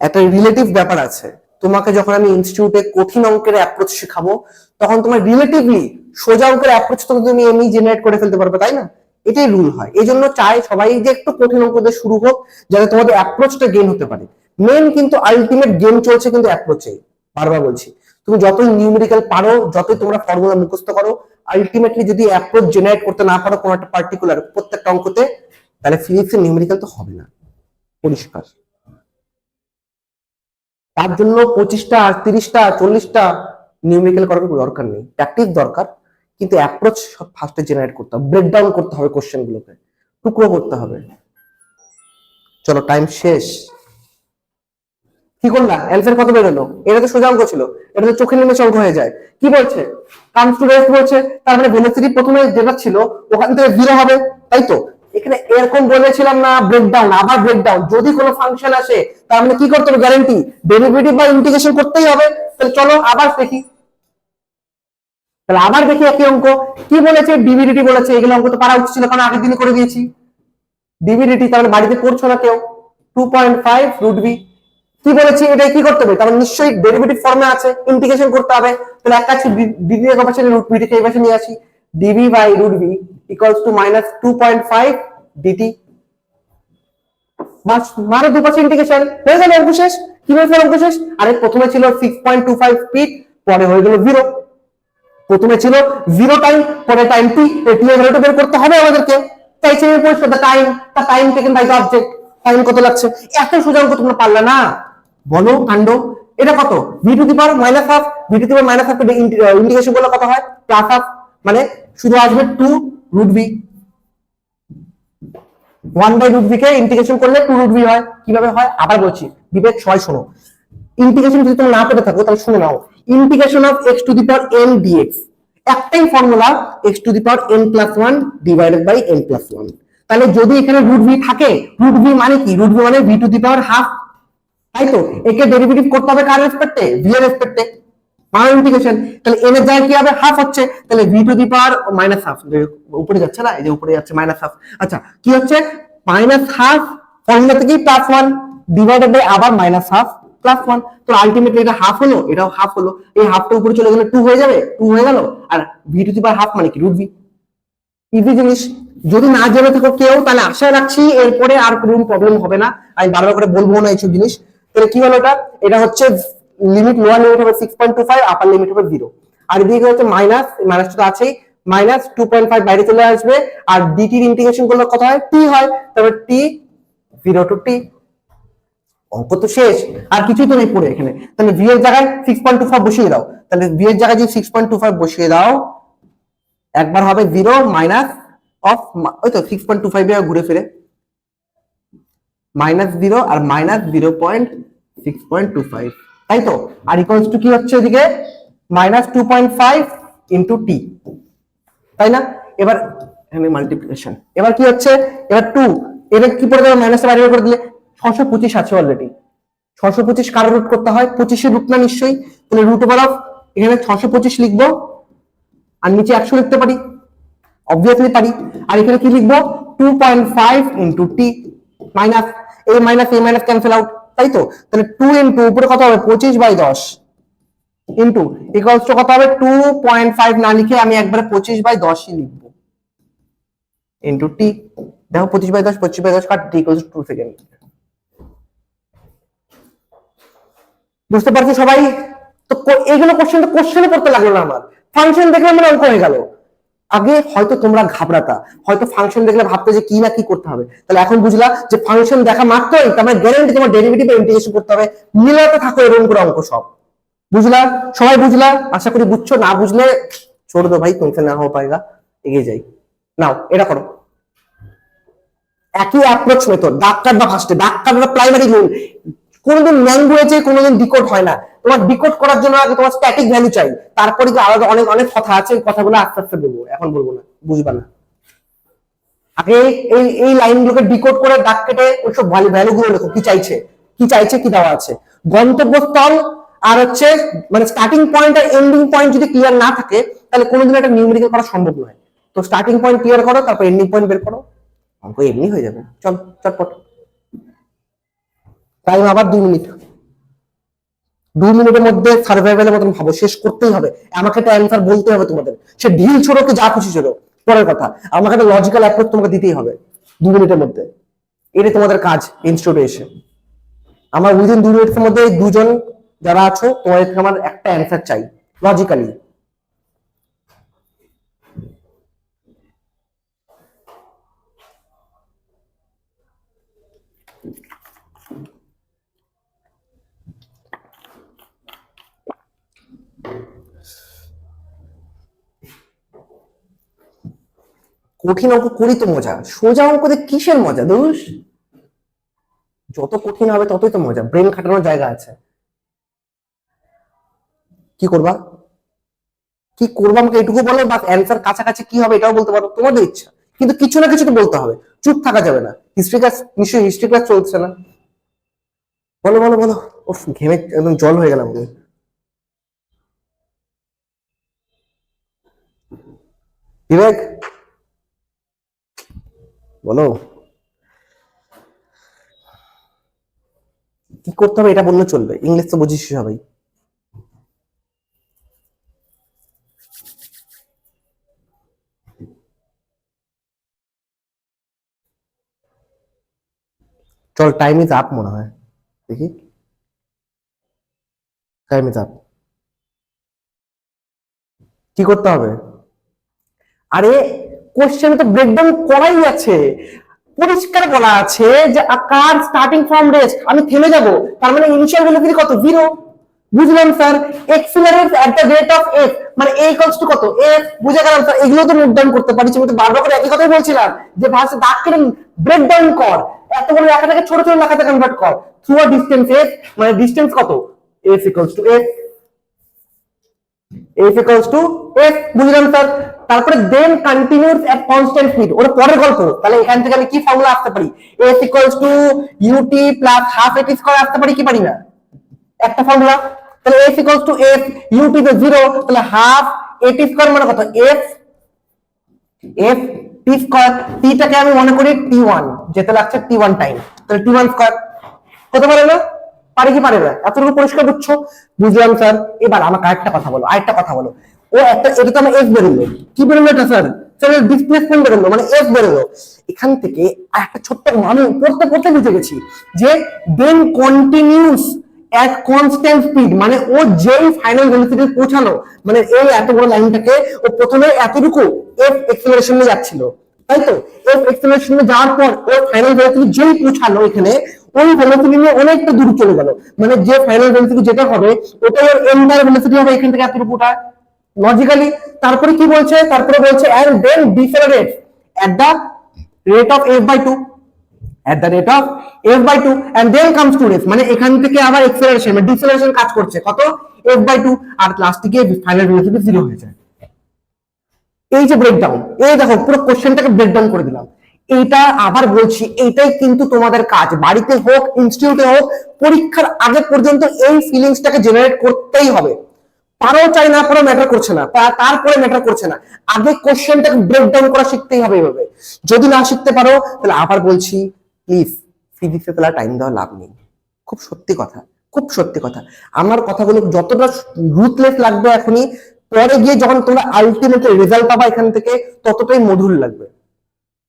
S1: একটা রিলেটিভ ব্যাপার আছে। তোমাকে যখন আমি ইনস্টিটিউটে কঠিন অঙ্কের অ্যাপ্রোচ শেখাবো, তখন তোমার রিলেটিভলি সোজা অঙ্কের অ্যাপ্রোচ তো তুমি এমনি জেনারেট করে ফেলতে পারবে, তাই না? এটাই রুল হয়। এই জন্য চাই সবাই যে একটু কঠিন অঙ্ক দিয়ে শুরু হোক, যাতে তোমাদের অ্যাপ্রোচটা গেইন হতে পারে। মেন কিন্তু আলটিমেট গেম চলছে কিন্তু অ্যাপ্রোচেই। বারবার বলছি, তুমি যতই নিউমেরিক্যাল পারো, যতই তোমরা ফর্মুলা মুখস্থ করো, আলটিমেটলি যদি অ্যাপ্রোচ জেনারেট করতে না পারো কোনো একটা পার্টিকুলার প্রত্যেকটা অঙ্কতে, তাহলে ফিজিক্সের নিউমেরিক্যাল তো হবে না, পরিষ্কার। তার জন্য 25টা 30টা 40টা নিউমেরিক্যাল করার কোনো দরকার নেই, প্র্যাকটিস দরকার। কিন্তু অ্যাপ্রোচ ফার্স্টে জেনারেট করতে হবে, ব্রেকডাউন করতে হবে কোশ্চেন গুলোকে, টুকরো করতে হবে। চলো টাইম শেষ। কি করলা? অ্যান্সার কত বেরোলো? এটা তো সোজা অঙ্ক ছিল, এটা তো চোখের নিমেষে অঙ্ক হয়ে যায়। কি বলছে? কামস টু রেস্ট বলছে, তার মানে ভেলোসিটি প্রথমে যেটা ছিল ওখান থেকে 0 হবে, তাই তো? এখানে এরকম বলেছিলাম না ব্রেকডাউন, আবার ব্রেকডাউন। যদি কোনো ফাংশন আসে তার মানে কি করতে হবে, গ্যারান্টি ডেরিভেটিভ বা ইন্টিগ্রেশন করতেই হবে। তাহলে চলো আবার দেখি, তাহলে আবার দেখি একই অঙ্ক কি বলেছে, ডিভিডিটি বলেছে। এগুলো অঙ্ক তো পারা উচিত ছিল, কারণ আগের দিনই করে দিয়েছি। ডিভিডিটি তাহলে বাড়িতে করছো না কেউ, 2.5 রুট বি। কি বলেছি, এটা কি করতে হবে, তাহলে নিশ্চয়ই ডেরিভেটিভ ফর্মে আছে, ইন্টিগ্রেশন করতে হবে। তাহলে এক কাজ দ্বিতীয় পাশে রুট বি থেকে এই পাশে নিয়ে আসি, DV by root B equals to minus 2.5 DT. বাস মারো দুপাশে ইন্টিগ্রেশন, হয়ে গেল অঙ্ক শেষ। কি হয়েছে অঙ্ক শেষ? আরে প্রথমে ছিল 6.25 স্পিড, পরে হয়ে গেল 0। প্রথমে ছিল 0 টাইম, পরে টাইম টি, এই টি এর ভ্যালুটা বের করতে হবে আমাদেরকে। তাই সেই পরিষ্কার টাইম, তা time taken by the object, time কত লাগছে। এত সোজা অঙ্ক তোমরা পারলা না, বলো কাণ্ড। এটা কত, v to the power minus half, v to the power minus half integration করলে কত হয়, প্লাস হাফ, মানে শুধু আসবে 2 root v. 1 by root v কে ইন্টিগ্রেশন করলে 2 রুট ভি হয়। কিভাবে হয় আবার বলছি, বিবেক সবাই শোনো। ইন্টিগ্রেশন যদি তুমি না পেতে থাকো তাহলে শুনে নাও, integration of x to the power n dx, একটাই formula, x to the power n plus 1 divided by n plus 1। তাহলে যদি এখানে রুট ভি থাকে, রুট ভি মানে কি, রুট ভি মানে V to the power half, তাই তো। একে ডেরিভেটিভ করতে হবে কার রেসপেক্টে, ভি এর রেসপেক্টে, মানে ইন্টিগ্রেশন। তাহলে n এর জায়গায় কি হবে, হাফ হচ্ছে, তাহলে V to the power minus half, উপরে যাচ্ছে না, এই যে উপরে যাচ্ছে মাইনাস হাফ। আচ্ছা কি হচ্ছে, মাইনাস হাফ ফর্মুলা থেকে প্লাস 1 ডিভাইডেড বাই আবার মাইনাস হাফ প্লাস 1। তো আলটিমেটলি এটা হাফ হলো, এটাও হাফ হলো, এই হাফটা উপরে চলে গেলে 2 হয়ে যাবে, 2 হয়ে গেল। আর V to the power half মানে কি, রুট ভি। ইজি জিনিস। যদি না জেনে থাকো কেউ, তাহলে আশা রাখছি এরপরে আর কোনো প্রবলেম হবে না, আমি বারবার করে বলবো না এইসব জিনিস। তাহলে কি হলো, এটা হচ্ছে লিমিট, লোয়ার লিমিট হবে 6.25, আপার লিমিট হবে 0। আর এদিকে হচ্ছে মাইনাস, মাইনাসটা তো আছেই, মাইনাস 2.5 বাইরে চলে আসবে। আর ডিটি এর ইন্টিগ্রেশন করলে কত হয়, টি হয়, তারপর টি 0 টু টি। অঙ্ক তো শেষ, আর কিছুই তো নেই পড়ে এখানে। তাহলে ভি এর জায়গায় 6.25 বসিয়ে দাও, তাহলে ভি এর জায়গায় যদি 6.25 বসিয়ে দাও, একবার হবে 0 মাইনাস অফ, ওই তো 6.25 এ ঘুরে ফিরে মাইনাস 0 আর মাইনাস 0.6.25, তাই তো। আর ইকুয়ালস টু কি হচ্ছে এদিকে, মাইনাস 2.5 ইনটু টি, তাই না। এবার এখানে মাল্টিপ্লিকেশন, এবার কি হচ্ছে, এবার 2, এবার কি পড়ে যাবে, মাইনাসটা বাইরে করে দিলে 625 আছে অলরেডি। 625 কারো রুট করতে হয়, 25 এর রুট না নিশ্চয়ই, তাহলে রুট ওভার অফ, এখানে 625 লিখবো আর নিচে 100 লিখতে পারি, অবভিয়াসলি পারি। আর এখানে কি লিখবো, 2.5 ইনটু টি, মাইনাস এই মাইনাস ক্যান্সেল আউট, তাই তো। তাহলে 2 ইনটু উপরে কত হবে, 25/10 ইনটু ইকুয়ালস টু কত হবে, 2.5 না লিখে আমি একবারে 25/10 ই লিখবো, ইনটু টি। দেখো 25/10 কাট, টি ইকুয়ালস টু 2 সেকেন্ড। বুঝতে পারছো সবাই? তো এইগুলো কোশ্চেনে পড়তে লাগলো না আমার, ফাংশন দেখলে আমার অঙ্ক হয়ে গেল। আগে হয়তো তোমরা ঘাবড়াতা, হয়তো ফাংশন দেখলে ভাবতে যে কি না কি করতে হবে, তাহলে এখন বুঝলা যে ফাংশন দেখা মাত্রই তোমার গ্যারান্টি তোমার ডেরিভেটিভ বা ইন্টিগ্রেশন করতে হবে, মিলাতে থাকো এরকম করে অঙ্ক সব। বুঝলা সবাই, বুঝলা? আশা করি বুঝছো, না বুঝলে ছোড় দো ভাই, তুমসে না হো পায়েগা, এগিয়ে যাই। নাও এটা করো, একই অ্যাপ্রোচ মেথড, দাগ কাটবা ফার্স্টে, দাগ কাটবা প্রাইমারি রুল। কোনোদিন ল্যাঙ্গুয়েজে কোনোদিন ডিকোড হয় না, তোমার ডিকোড করার জন্য আগে তোমার স্ট্যাটিক ভ্যালু চাই, তারপরে কি আলাদা অনেক অনেক কথা আছে, কথাগুলো আস্তে আস্তে বলবো, এখন বলবো না, বুঝবা না। আগে এই লাইনগুলোকে ডিকোড করে দাগ কেটে ওইসব ভ্যালু গুলো লেখো, কি চাইছে কি দেওয়া আছে। গন্তব্যস্থল আর হচ্ছে মানে স্টার্টিং পয়েন্ট আর এন্ডিং পয়েন্ট যদি ক্লিয়ার না থাকে, তাহলে কোনোদিন একটা নিউমেরিক্যাল করা সম্ভব নয়। তো স্টার্টিং পয়েন্ট ক্লিয়ার করো, তারপর এন্ডিং পয়েন্ট বের করো, অঙ্ক এমনি হয়ে যাবে। চল চটপট। টাইম আবার 2 মিনিট, 2 মিনিটের মধ্যে সার্ভাইভালের মতন ভাবো, শেষ করতেই হবে। আমাকে একটা অ্যান্সার বলতে হবে তোমাদের, সে ঢিল ছোড়ো কি যা খুশি ছোড়ো, পরের কথা, আমাকে একটা লজিক্যাল অ্যাপ্রোচ তোমাকে দিতেই হবে 2 মিনিটের মধ্যে। এটাই তোমাদের কাজ ইনস্টিটিউটে এসে। আমার উইদিন 2 মিনিটের মধ্যে দুজন যারা আছো তোমাদের থেকে আমার একটা অ্যান্সার চাই লজিক্যালি। কঠিন অঙ্ক করি তো মজা, সোজা অঙ্কতে কিসের মজা দোষ? যত কঠিন হবে ততই তো মজা, ব্রেন খাটানোর জায়গা আছে। কি করবা আমাকে এটুকু বলো, বা অ্যান্সার কাছাকাছি কি হবে এটাও বলতে পারো, তোমাদের ইচ্ছা, কিন্তু কিছু না কিছু তো বলতে হবে। চুপ থাকা যাবে না। হিস্ট্রি ক্লাস, নিশ্চয়ই হিস্ট্রি ক্লাস চলছে না? বলো বলো বলো। ও ঘেমে একদম জল হয়ে গেলাম। বিবেক বলো কি করতে হবে, এটা বললে চলবে, ইংলিশ তো বুঝিস সবাই। চল, টাইম ইজ আপ মনে হয়, দেখি টাইম ইজ আপ। কি করতে হবে? আরে কোশ্চেনে তো ব্রেকডাউন করাই আছে, পরিষ্কার বলা আছে যে কার স্টার্টিং ফ্রম রেস্ট, আমি থেমে যাব, তার মানে ইনিশিয়াল ভেলোসিটি কত? 0। বুঝলাম sir. Excelerate at the rate of F, মানে এ ইকুয়ালস টু কত? এফ। বুঝে গেলাম স্যার, এগুলো তো নোট ডাউন করতে পারিস। আমি তো বারবার করে একই কথাই বলছিলাম যে ভার্সে দাগ করে ব্রেক ডাউন কর, এত বড় লেখাটাকে ছোট ছোট লেখাতে কনভার্ট কর। থ্রু আ ডিসটেন্স এফ, মানে ডিসটেন্স কত? F equals two F, f equals to f, বুঝলাম স্যার। তারপরে দেন কন্টিনিউস এট কনস্ট্যান্ট স্পিড, ওর পরের গল্প। তাহলে এখান থেকে আমি কি ফর্মুলা আসতে পারি? f equals to ut plus half at square আসতে পারি কি পারি না? একটা ফর্মুলা। তাহলে f equals to f, ut তো 0, তাহলে হাফ at স্কয়ার মানে কত? f f t square, t টাকে আমি মনে করি t1, যেতে লাগছে t1 টাইম, তাহলে t1 স্কয়ার। কত পারে না? পারে কি পারে না? এতটুকু পরিষ্কার বুঝছো? বুঝলাম স্যার। এবার আমাকে আরেকটা কথা বলো, আরেকটা কথা বলো। ও একটা, এটা তো আমার এফ বেরোলো, কি বেরোলো এটা স্যার? স্যার ডিসপ্লেসমেন্ট বেরোলো, মানে এফ বেরোলো। এখান থেকে একটা ছোট্ট, আমি পড়তে পড়তে বুঝে গেছি যে দেন কন্টিনিউস এট কনস্ট্যান্ট স্পিড, মানে ও যেই ফাইনাল ভেলোসিটি পৌঁছালো, মানে এই এত বড় লাইনটাকে ও প্রথমে এতটুকু এফ এক্সেলারেশনে যাচ্ছিল, তাই তো? এফ এক্সেলারেশনে যাওয়ার পর ও ফাইনাল ভেলোসিটি যেই পৌঁছালো এখানে, ওই ভেলোসিটি নিয়ে অনেকটা দূর চলে গেল, মানে যে ফাইনাল ভেলোসিটি যেটা হবে ওটা ওর এন্ডার ভেলোসিটি হবে এখান থেকে এতটুকুটা, লজিক্যালি। তারপরে কি বলছে? তারপরে বলছে and then decelerate at the rate of f/2, at the rate of f/2 and then comes to rest, মানে এখান থেকে আবার এক্সেলারেশন মানে ডিসেলারেশন কাজ করছে কত? f/2, আর লাস্টে ফাইনাল ভেলোসিটি 0 হয়ে যায়। এই যে ব্রেকডাউন, এই দেখো পুরো কোশ্চেনটাকে ব্রেকডাউন করে দিলাম। এইটা আবার বলছি, এইটাই কিন্তু তোমাদের কাজ, বাড়িতে হোক ইনস্টিটিউটে হোক, পরীক্ষার আগে পর্যন্ত এই ফিলিংসটাকে জেনারেট করতেই হবে। পারো চাই না পারো ম্যাটার করছে না, তারপরে ম্যাটার করছে না, আগে কোশ্চেনটাকে ব্রেকডাউন করা শিখতেই হবে এইভাবে। যদি না শিখতে পারো তাহলে আবার বলছি, প্লিজ ফিজিক্সে তাহলে টাইম দেওয়ার লাভ নেই। খুব সত্যি কথা, খুব সত্যি কথা। আমার কথাগুলো যতটা রুথলেস লাগবে এখনই, পরে গিয়ে যখন তোমরা আলটিমেট রেজাল্ট পাবা এখান থেকে, ততটাই মধুর লাগবে।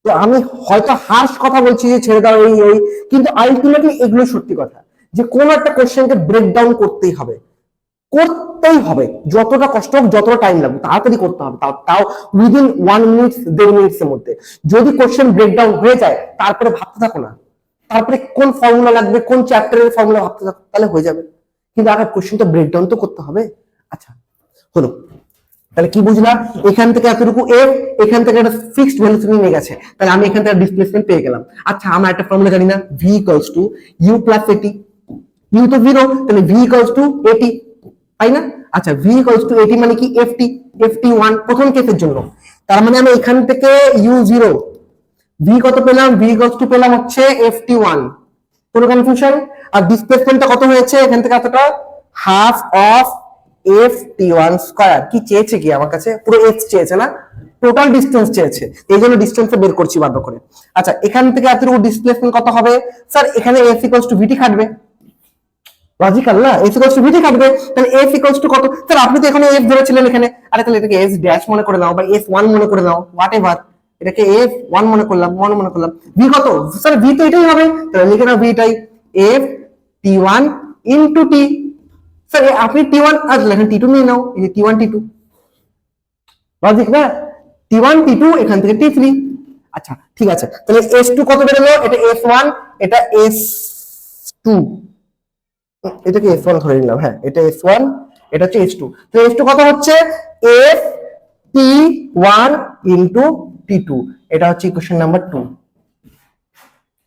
S1: তো আমি হয়তো হার্শ কথা বলছি যে ছেড়ে দাও এই এই, কিন্তু আলটিমেটলি এগুলো সত্যি কথা, যে কোন একটা কোশ্চেনকে ব্রেকডাউন করতেই হবে, করতেই হবে। যতটা কষ্ট হোক, যতটা টাইম লাগবে, তাড়াতাড়ি করতে হবে, তাও তাও উইদিন 1 মিনিট 1.5 মিনিটের মধ্যে। যদি কোশ্চেন ব্রেকডাউন হয়ে যায় তারপরে ভাবতে থাকো না, তারপরে কোন ফর্মুলা লাগবে, কোন চ্যাপ্টারের ফর্মুলা ভাবতে থাকো, তাহলে হয়ে যাবে। কিন্তু আগে কোশ্চেনটা ব্রেকডাউন তো করতে হবে। আচ্ছা হলো, তাহলে কি বুঝলাম? এখান থেকে এতটুকু এফ, এখান থেকে একটা ফিক্সড ভেলোসিটি নিয়ে গেছে, তাহলে আমি এখান থেকে ডিসপ্লেসমেন্ট পেয়ে গেলাম। আচ্ছা আমরা একটা ফর্মুলা জানি না, v equals to u plus at, u তো 0, তাহলে v ইকুয়ালস টু at, তাই না? আচ্ছা v ইকুয়ালস টু at মানে কি? ft1 প্রথম কেসের জন্য, তার মানে আমি এখান থেকে u0, v কত পেলাম? v ইকুয়ালস টু পেলাম হচ্ছে ft1, কোনো কনফিউশন? আর ডিসপ্লেসমেন্টটা কত হয়েছে এখান থেকে? এতটা হাফ অফ ft1 স্কয়ার। কি চেয়েছে কি আমার কাছে? পুরো f চেয়েছে না, টোটাল ডিসটেন্স চেয়েছে, এই জন্য ডিসটেন্সটা বের করছি বাধ্য করে। আচ্ছা এখান থেকে এতটুকু ডিসপ্লেসমেন্ট কত হবে? স্যার এখানে f ইকুয়ালস টু vt খাটবে, লজিক্যাল না? f ইকুয়ালস টু vt খাটবে, তাহলে f ইকুয়ালস টু কত? স্যার আপনি তো এখানে f ধরেছিলেন এখানে, আরে তাহলে এটাকে s ড্যাশ মনে করে নাও বা f1 মনে করে নাও, হোয়াটএভার, এটাকে f1 মনে করলাম, মনে করলাম। v কত? স্যার v তো এটাই হবে, তাহলে লিখে নাও v টাই f t1 into t। Sir আপনি t1 আর লেখেন t2 নিয়ে নাও, এই যে t1 t2, লজিক না? t1 t2 এখান থেকে t3। আচ্ছা ঠিক আছে, তাহলে s2 কত বেরোলো? এটা s1, এটা s2, এটাকে s1 ধরে নিলাম, হ্যাঁ এটা s1, এটা হচ্ছে s2। তো s2 কত হচ্ছে? f t1 ইনটু t2, এটা হচ্ছে ইকুয়েশন নাম্বার 2।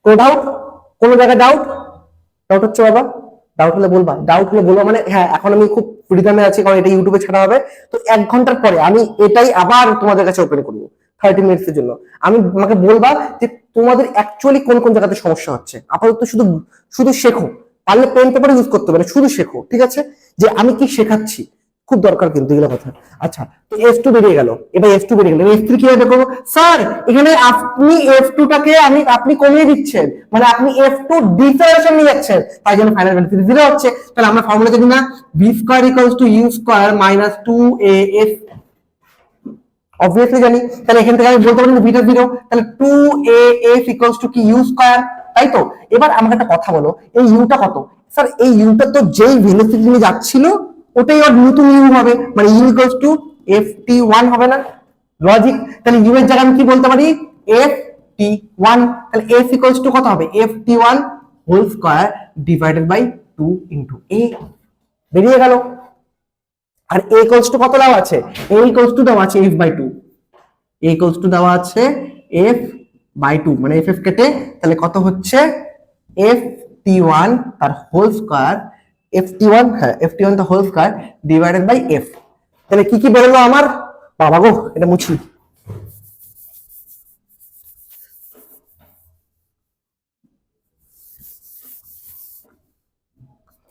S1: কোনো ডাউট? কোনো জায়গায় ডাউট? ডাউট হচ্ছে বাবা? ডাউট হলে বলবা, ডাউট হলে বলবা, মানে হ্যাঁ এখন আমি খুব ফ্রিডমে আছি কারণ এটা ইউটিউবে ছাড়া হবে, তো 1 ঘন্টার পরে আমি এটাই আবার তোমাদের কাছে ওপেন করবো। 30 মিনিটস এর জন্য। আমি আমাকে বলবা যে তোমাদের অ্যাকচুয়ালি কোন কোন জায়গাতে সমস্যা হচ্ছে। আপাতত শুধু শুধু শেখো, পারলে পেন পেপার ইউজ করতে পারে, শুধু শেখো, ঠিক আছে, যে আমি কি শেখাচ্ছি, খুব দরকার কিন্তু এগুলো কথা। আচ্ছা, তো S2 বেরিয়ে গেল, এবার S2 বেরিয়ে গেল, S3 কিভাবে করবো স্যার? এখানে আপনি F2 টাকে আপনি কমিয়ে দিচ্ছেন, মানে আপনি F2 ডিফারেন্সিয়েশন নিয়ে যাচ্ছেন, তাই জন্য ফাইনাল ভ্যালু 0 হচ্ছে। তাহলে আমরা ফর্মুলা জানি না, v square equals to u square minus 2af, obviously জানি। তাহলে এখান থেকে আমি বলতে পারি ভিটা 0, তাহলে 2af ইকুয়ালস টু কি u স্কয়ার, তাই তো। এবার আমাকে একটা কথা বলো, এই ইউটা কত? স্যার এই ইউটা তো যেই ভেলোসিটি নিয়ে যাচ্ছিল ওটাই ওর নতুন ইউ হবে, মানে ইউ ইকুয়ালস টু ft1 হবে না? লজিক। তাহলে ইউ এর জায়গায় আমি কি বলতে পারি, ft1। তাহলে f ইকুয়ালস টু কত হবে, ft1 whole square divided by 2 into a, বেরিয়ে গেল। আর a ইকুয়ালস টু কত দেওয়া আছে, a ইকুয়ালস টু দেওয়া আছে f/2, a ইকুয়ালস টু দেওয়া আছে f/2, মানে f কেটে তাহলে কত হচ্ছে ft1 তার হোল স্কয়ার, ft1, হ্যাঁ ft1 তার whole square divided by f। তাহলে কি কি বেরোলো আমার, বাবা গো এটা মুছি,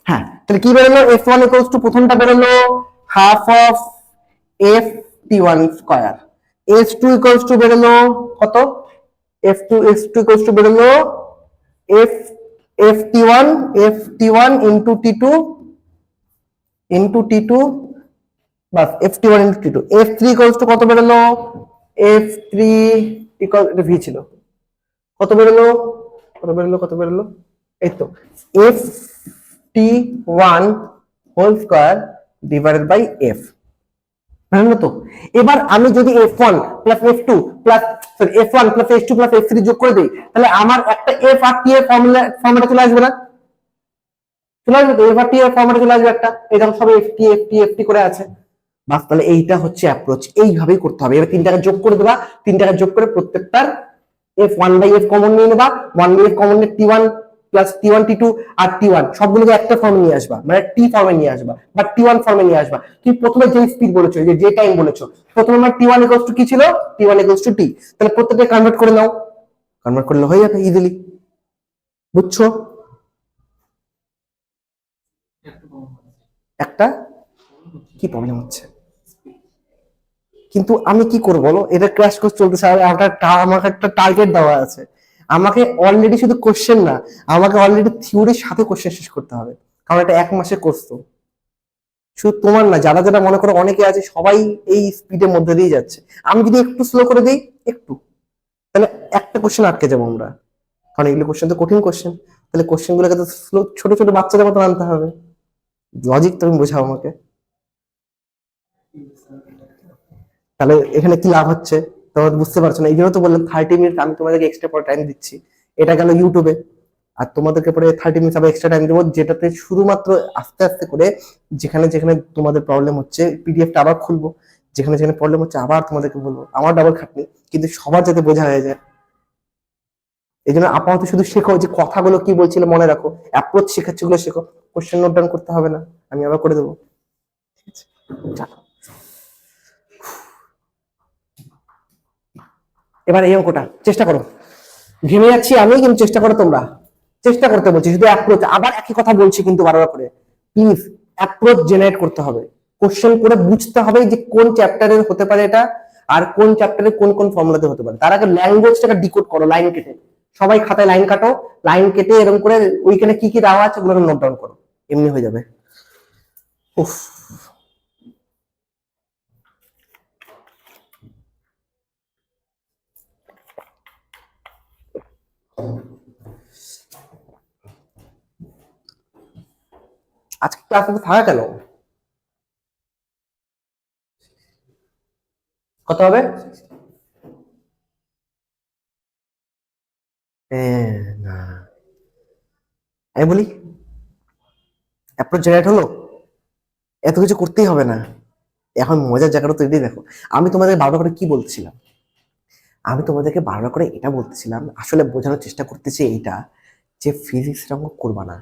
S1: হ্যাঁ তাহলে কি বেরোলো, f1 ইকুয়ালস টু প্রথমটা বেরোলো half of ft1 square, s2 equals to বেরোলো কত, s2 ইকুয়ালস টু বেরোলো f ft1 into t2 bus ft1 into t2, f3 equals to কত বেরোলো, f3 ইকুয়াল, এটা v ছিল, কত বেরোলো এই তো ft1 whole square divided by f, জানো তো। এবার আমি যদি f1 plus f2 plus f1 plus f2 plus f3 যোগ করে দেই, তাহলে আমার একটা f আর t এর ফর্মুলা চলে আসবে না? চলে আসবে তো, f আর t এর ফর্মুলা চলে আসবে একটা, এই দেখো সব ft করে আছে। বাস, তাহলে এইটা হচ্ছে অ্যাপ্রোচ, এইভাবেই করতে হবে। এবার 3টাকে যোগ করে দেবা, 3টাকে যোগ করে প্রত্যেকটার f1/f কমন নিয়ে নেবা, 1/f কমন নিয়ে t1 প্লাস t1 t2 আর t1 সবগুলোকে একটা ফর্মে নিয়ে আসবা, মানে t ফর্মে নিয়ে আসবা বা t1 ফর্মে নিয়ে আসবা। তুমি প্রথমে যে স্পিড বলেছো, যে টাইম বলেছো, প্রথমে আমার t1 ইকুয়ালস টু কি ছিল, t1 ইকুয়ালস টু t, তাহলে প্রত্যেকটা কনভার্ট করে নাও, কনভার্ট করলে হয়ে যাবে ইজিলি, বুঝছো? একটা কি প্রবলেম হচ্ছে, কিন্তু আমি কি করবো বলো, এটা ক্র্যাশ কোর্স চলতেছে, আমাকে একটা টার্গেট দেওয়া আছে, আমাকে অলরেডি শুধু কোশ্চেন না, আমাকে অলরেডি থিওরির সাথে কোশ্চেন শেষ করতে হবে, কারণ এটা 1 মাসের কোর্স। তো শুধু তোমার না, যারা যারা মনে করো অনেকে আছে, সবাই এই স্পিডের মধ্যে দিয়ে যাচ্ছে। আমি যদি একটু স্লো করে দিই একটু, তাহলে একটা কোশ্চেন আটকে যাবো আমরা, কারণ এগুলো কোশ্চেন তো কঠিন কোশ্চেন, তাহলে কোশ্চেন গুলোকে তো স্লো, ছোট ছোট বাচ্চাদের মতো আনতে হবে। লজিক তুমি বোঝাও আমাকে, তাহলে এখানে কি লাভ হচ্ছে তোমরা বুঝতে পারছো না। এই জন্য তো বললাম 30 মিনিট আমি তোমাদেরকে এক্সট্রা পরে টাইম দিচ্ছি, এটা গেল ইউটিউবে, আর তোমাদেরকে পরে 30 মিনিট আবার এক্সট্রা টাইম দেবো, যেটাতে শুধুমাত্র আস্তে আস্তে করে যেখানে যেখানে তোমাদের প্রবলেম হচ্ছে পিডিএফটা আবার খুলবো, যেখানে যেখানে প্রবলেম হচ্ছে আবার তোমাদেরকে বলবো, আমার ডাবল খাটনি, কিন্তু সবার যাতে বোঝা হয়ে যায়। এই জন্য আপাতত শুধু শেখো, যে কথাগুলো কি বলছিল মনে রাখো, অ্যাপ্রোচ শেখাচ্ছি গুলো শেখো, কোশ্চেন নোট ডাউন করতে হবে না, আমি আবার করে দেবো, ঠিক আছে? চলো। এবার এই অঙ্কটা চেষ্টা করো, ঘেমে যাচ্ছি আমি, কিন্তু চেষ্টা করো তোমরা, চেষ্টা করতে বলছি, শুধু অ্যাপ্রোচ, আবার একই কথা বলছি কিন্তু বারবার করে, প্লিজ অ্যাপ্রোচ জেনারেট করতে হবে, কোশ্চেন করে বুঝতে হবে যে কোন চ্যাপ্টারের হতে পারে এটা, আর কোন চ্যাপ্টারে কোন কোন ফর্মুলাতে হতে পারে। তার আগে ল্যাঙ্গুয়েজটাকে ডিকোড করো, লাইন কেটে, সবাই খাতায় লাইন কাটো, লাইন কেটে এরকম করে ওইখানে কি কি দেওয়া আছে ওগুলো নোট ডাউন করো, এমনি হয়ে যাবে। উফ, আজকে ক্লাসে তো থাকা কেন, কত হবে? না, আমি বলি অ্যাপ্রোচ জেনারেট হলো, এত কিছু করতেই হবে না, এখন মজার জায়গাটা তো এটাই দেখো। আমি তোমাদের বারবার করে কি বলছিলাম, আমি তোমাদেরকে বারবার করে এটা বলতেছিলাম, আসলে বোঝানোর চেষ্টা করতেছি এইটা, যে ফিজিক্স অঙ্ক করবা না,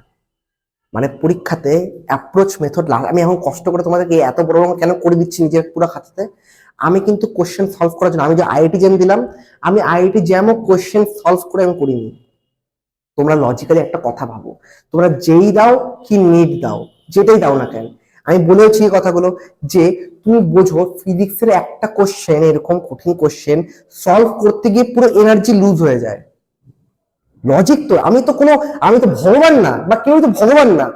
S1: মানে পরীক্ষাতে অ্যাপ্রোচ মেথড আমি এখন কষ্ট করে তোমাদেরকে এত বড় কেন করে দিচ্ছি নিজের পুরো খাতাতে, আমি কিন্তু কোশ্চেন সলভ করার জন্য, আমি যে আইআইটি জ্যাম দিলাম, আমি আইআইটি জ্যামও কোশ্চেন সলভ করে আমি করিনি। তোমরা লজিক্যালি একটা কথা ভাবো, তোমরা যেই দাও কি নেট দাও, যেটাই দাও না কেন, আমি বলেছি এই কথাগুলো, যে তুমি বোঝো ফিজিক্সের একটা কোশ্চেন, এরকম কঠিন কোশ্চেন সলভ করতে গিয়ে পুরো এনার্জি লুজ হয়ে যায়। লজিক তো, আমি তো ভগবান না, বা কেউ তো ভগবান না।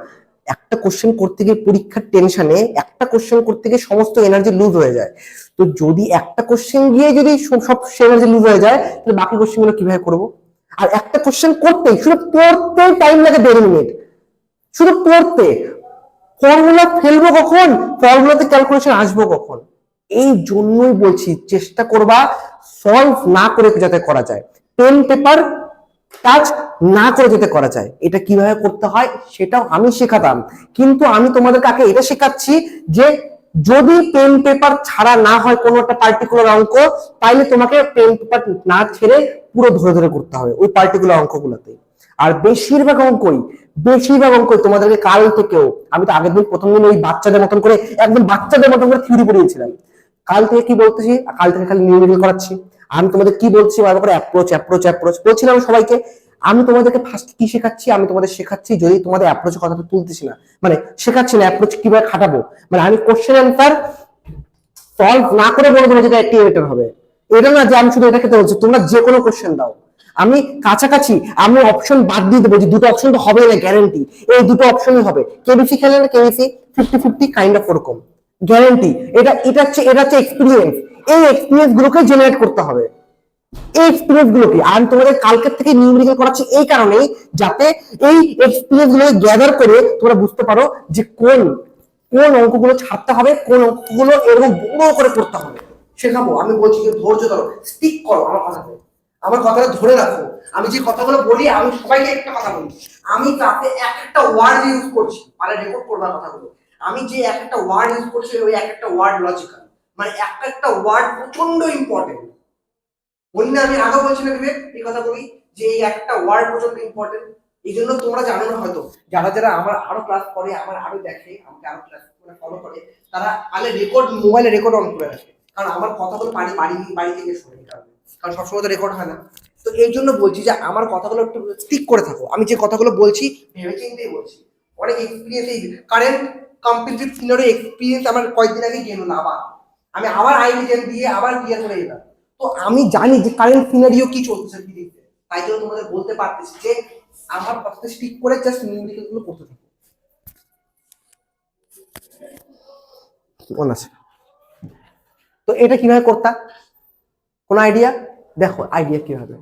S1: একটা কোশ্চেন করতে গিয়ে পরীক্ষার টেনশনে একটা কোশ্চেন করতে গিয়ে সমস্ত এনার্জি লুজ হয়ে যায়। তো যদি একটা কোশ্চেন গিয়ে যদি সব এনার্জি লুজ হয়ে যায়, তাহলে বাকি কোশ্চেন গুলো কিভাবে করবো? আর একটা কোশ্চেন করতে শুধু পড়তে টাইম লাগে 1.5 মিনিট, শুধু পড়তে। ফর্মুলা ফেলবো কখন, ফর্মুলাতে ক্যালকুলেশন আসবো কখন? এই জন্যই বলছি চেষ্টা করবা সলভ না করে যাতে করা যায়, পেন পেপার কাজ না করে যেতে করা যায়। এটা কিভাবে করতে হয় সেটাও আমি শেখাতাম, কিন্তু আমি তোমাদের কাকে এটা শেখাচ্ছি যে যদি পেন পেপার ছাড়া না হয় কোনো একটা পার্টিকুলার অঙ্ক, তাইলে তোমাকে পেন পেপার না ছেড়ে পুরো ধরে ধরে করতে হবে ওই পার্টিকুলার অঙ্কগুলোতে। আর বেশিরভাগ অঙ্কই তোমাদেরকে কাল থেকেও, আমি তো আগের দিন প্রথম দিন ওই বাচ্চাদের মতন করে একদম বাচ্চাদের মতন করে থিওরি পড়িয়েছিলাম, কাল থেকে কি বলতেছি, কাল থেকে খালি নিউমেরিক্যাল করাচ্ছি। আমি তোমাদের কি বলছি বারবার করে, অ্যাপ্রোচ বলছিলাম সবাইকে। আমি তোমাদেরকে ফার্স্ট কি শেখাচ্ছি, আমি তোমাদের শেখাচ্ছি, যদি তোমাদের অ্যাপ্রোচের কথাটা তুলতেছি না, মানে শেখাচ্ছি না অ্যাপ্রোচ কিভাবে খাটাবো, মানে আমি কোশ্চেন অ্যান্সার সলভ না করে বলে দেবো যেটা অ্যাক্টিভেটর হবে। এটা না যে আমি শুধু এটা খেতে বলছি, তোমরা যে কোনো কোশ্চেন দাও, আমি কাছাকাছি আমি অপশন বাদ দিয়ে দেবো যে দুটো অপশন তো হবে না গ্যারেন্টি, এই দুটো অপশনই হবে। কেবিসি খেলে না, কেবিসি 50-50 কাইন্ড অফ ওরকম গ্যারেন্টি। এটা হচ্ছে এক্সপিরিয়েন্স। এই এক্সপিরিয়েন্স গুলোকে জেনারেট করতে হবে, এই এক্সপিরিয়েন্স গুলোকে। আর তোমাদের কালকের থেকে নিউমেরিক্যাল করাচ্ছি এই কারণেই, যাতে এই এক্সপিরিয়েন্স গুলো গ্যাদার করে তোমরা বুঝতে পারো যে কোন কোন অঙ্কগুলো ছাড়তে হবে, কোন অঙ্কগুলো এরকম বড় করে করতে হবে। শেখাবো, আমি বলছি যে ধৈর্য ধরো, স্টিক করো আমার কথাতে, আমার কথাটা ধরে রাখো। আমি যে কথাগুলো বলি, আমি সবাইকে একটা কথা বলি, আমি তাতে এক একটা ওয়ার্ড ইউজ করছি, মানে রেকর্ড করবার কথাগুলো, আমি যে এক একটা ওয়ার্ড ইউজ করছি ওই এক একটা ওয়ার্ড লজিক্যাল, মানে এক একটা ওয়ার্ড প্রচন্ড ইম্পর্টেন্ট। বলি না, আমি আগে বলছি না বিবেক এই কথা বলি, যে এই একটা ওয়ার্ড প্রচন্ড ইম্পর্টেন্ট। এই জন্য তোমরা জানো না হয়তো, যারা যারা আমার আরো ক্লাস করে, আমার আরো দেখে, আমাকে আরো ক্লাস ফলো করে, তারা আগে রেকর্ড, মোবাইলে রেকর্ড অন করে রাখে, কারণ আমার কথাগুলো বাড়ি থেকে শোনে, কারণ সবসময় তো রেকর্ড হয় না। তো এই জন্য বলছি যে আমার কথাগুলো একটু স্টিক করে থাকো, আমি যে কথাগুলো বলছি ভেবে চিন্তেই বলছি। অনেক এক্সপিরিয়েন্স, এই কারেন্ট কম্পিটিটিভ সিনারি এক্সপিরিয়েন্স আমার কয়েকদিন আগে গেল না, আমি আবার আইডি দিয়ে আবার ক্লিয়ার করে এলাম। তো আমি জানি যে কারেন্ট সিনারিও কি চলছে পৃথিবীতে, তাই জন্য তোমাদের বলতে পারতেছি যে আমার কথাটা স্টিক করে জাস্ট নিউমেরিক্যাল গুলো করতে থাকো। মনে আছে তো এটা কিভাবে করতা, কোন আইডিয়া? দেখো আইডিয়া কিভাবে,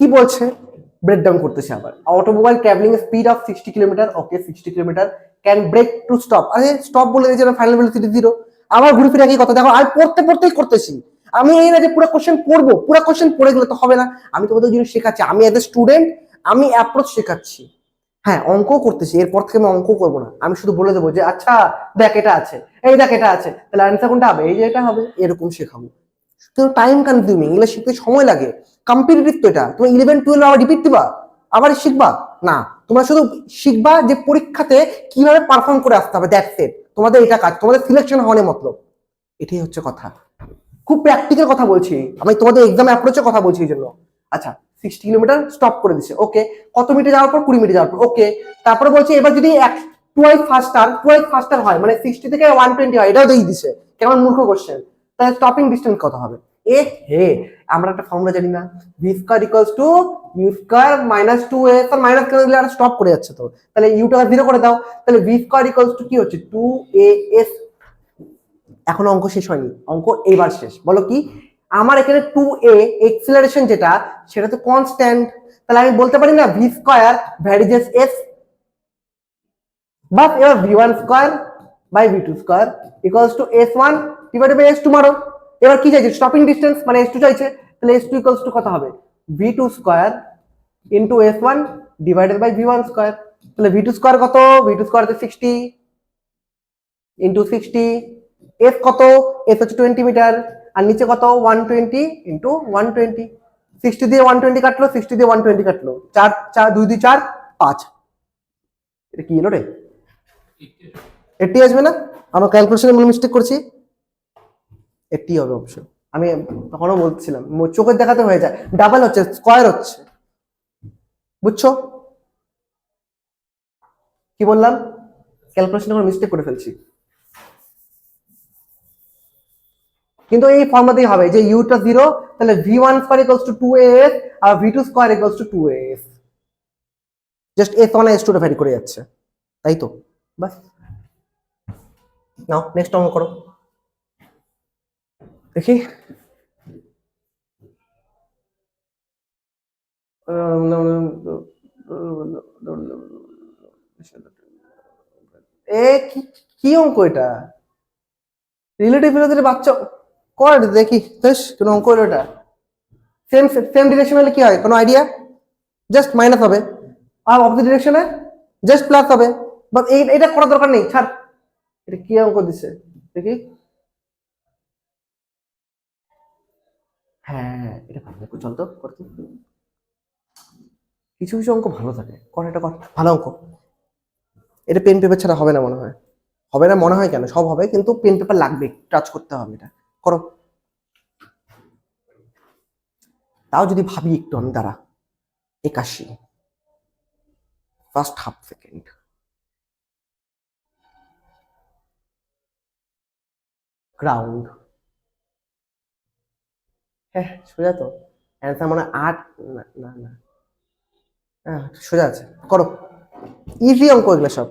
S1: কি বলছে ব্রেকডাউন করতেছে আবার। Automobile travelling speed of 60 kilometre, okay 60 kilometre, can brake to stop. আরে স্টপ বলে দিয়েছে, ফাইনাল ভেলোসিটি 0। আবার ঘুরে ফিরে একই কথা। দেখো আমি পড়তেই করতেছি, আমি এই না যে পুরো কোশ্চেন পড়বো, পুরো কোশ্চেন পড়ে গেলে তো হবে না। আমি তোমাদের জিনিস শেখাচ্ছি, আমি এজ এ স্টুডেন্ট আমি অ্যাপ্রোচ শেখাচ্ছি। হ্যাঁ অঙ্ক করতেছি, এরপর থেকে আমি অঙ্ক করবো না, আমি শুধু বলে দেবো যে আচ্ছা দেখ এটা আছে, এই দেখ এটা আছে, তাহলে আনসার কোনটা হবে, এই যে এটা হবে, এরকম শেখাবো। তো টাইম কনজিউমিং, এগুলো শিখতে সময় লাগে, কম্পিটিটিভ তো এটা। তুমি 11-12 আবার রিপিট দিবা, আবার শিখবা না, তোমরা শুধু শিখবা যে পরীক্ষাতে কিভাবে পারফর্ম করে আসতে হবে, দ্যাটস ইট। তোমাদের এটা কাজ, তোমাদের সিলেকশন হওয়ার মতলব, এটাই হচ্ছে কথা। খুব প্র্যাকটিক্যাল কথা বলছি, আমি তোমাদের এক্সাম অ্যাপ্রোচের কথা বলছি এই জন্য। আচ্ছা 60 কিলোমিটার স্টপ করে দিচ্ছে, ওকে। কত মিনিটে যাওয়ার পর? 20 মিনিটে যাওয়ার পর, ওকে। তারপরে বলছে এবার যদি টুয়াইস ফাস্টার হয়, মানে 60 থেকে 120 হয়, এটাও দিয়ে দিছে, কেমন মূর্খ কোশ্চেন। তাহলে স্টপিং ডিস্টেন্স কত হবে? এ হে, আমরা একটা ফর্মুলা জানি না, v square equals to u square minus 2a, আর মাইনাস করে দিলে আর স্টপ করে যাচ্ছে, তো তাহলে ইউটা 0 করে দাও, তাহলে ভি স্কয়ার ইকুয়ালস টু কি হচ্ছে 2as। এখন অঙ্ক শেষ হয়নি, অঙ্ক এবার শেষ। বলো কি? আমার এখানে 2a এক্সিলারেশন যেটা, সেটা তো কনস্ট্যান্ট, তাহলে আমি বলতে পারি না v square varies s, but এবার v1 square by v2 square equals to s1 divided by s2 মারো। এবার কি চাইছে? স্টপিং ডিসটেন্স, মানে s2 চাইছে, তাহলে s2 ইকুয়ালস টু কত হবে? v2 square into s1 divided by v1 square. তাহলে v2 স্কয়ার কত? v2 স্কয়ার হচ্ছে 60 ইনটু 60, s কত? s হচ্ছে 20 মিটার, আর নিচে কত? 120 ইনটু 120, 60 দিয়ে 120 কাটলো, 60 দিয়ে 120 কাটলো, 4 4 2 2 4 5। এটা কি হলো রে? 80 আসবে না? আমরা ক্যালকুলেশনে মনে মিস্টেক করছি। 80 হবে অবশ্য। আমি তখনও বলছিলাম চোখের দেখাতে হয়ে যায়, ডাবল হচ্ছে, স্কয়ার হচ্ছে, বুঝছো কি বললাম? ক্যালকুলেশনে আমরা মিস্টেক করে ফেলছি। কিন্তু এই ফর্মুলাতেই হবে যে ইউটা 0, তাহলে v1 square equals to 2as আর v2 square equals to 2as। Just s1 আর s2 টা ভ্যারি করে যাচ্ছে, তাই তো? বাস, নাও নেক্সট অঙ্ক করো দেখি। এ কি কি অঙ্ক এটা? রিলেটিভ ভেলোসিটি বাচ্চা কর দেখি, বেশ কোন অঙ্ক হলো এটা? সেম সেম ডিরেকশন হলে কি হয় কোনো আইডিয়া? জাস্ট মাইনাস হবে, আর অপোজিট ডিরেকশনে জাস্ট প্লাস হবে। বাট এটা করার দরকার নেই, ছাড়। এটা কি অঙ্ক দিছে দেখি। হ্যাঁ এটা ভালো, চল তো করতে। কিছু কিছু অঙ্ক ভালো থাকে, কর এটা, কর ভালো অঙ্ক। এটা পেন পেপার ছাড়া হবে না মনে হয়। হবে না মনে হয় কেন, সব হবে, কিন্তু পেন পেপার লাগবে, টাচ করতে হবে। এটা করো। তাও যদি ভাবি একটু আমি, দাঁড়া। 81 ফার্স্ট হাফ সেকেন্ড, গ্রাউন্ড। হ্যাঁ সোজা তো, অ্যান্সার মানে 8। না না না, হ্যাঁ সোজা আছে, করো। ইজি অঙ্ক এগুলো সব।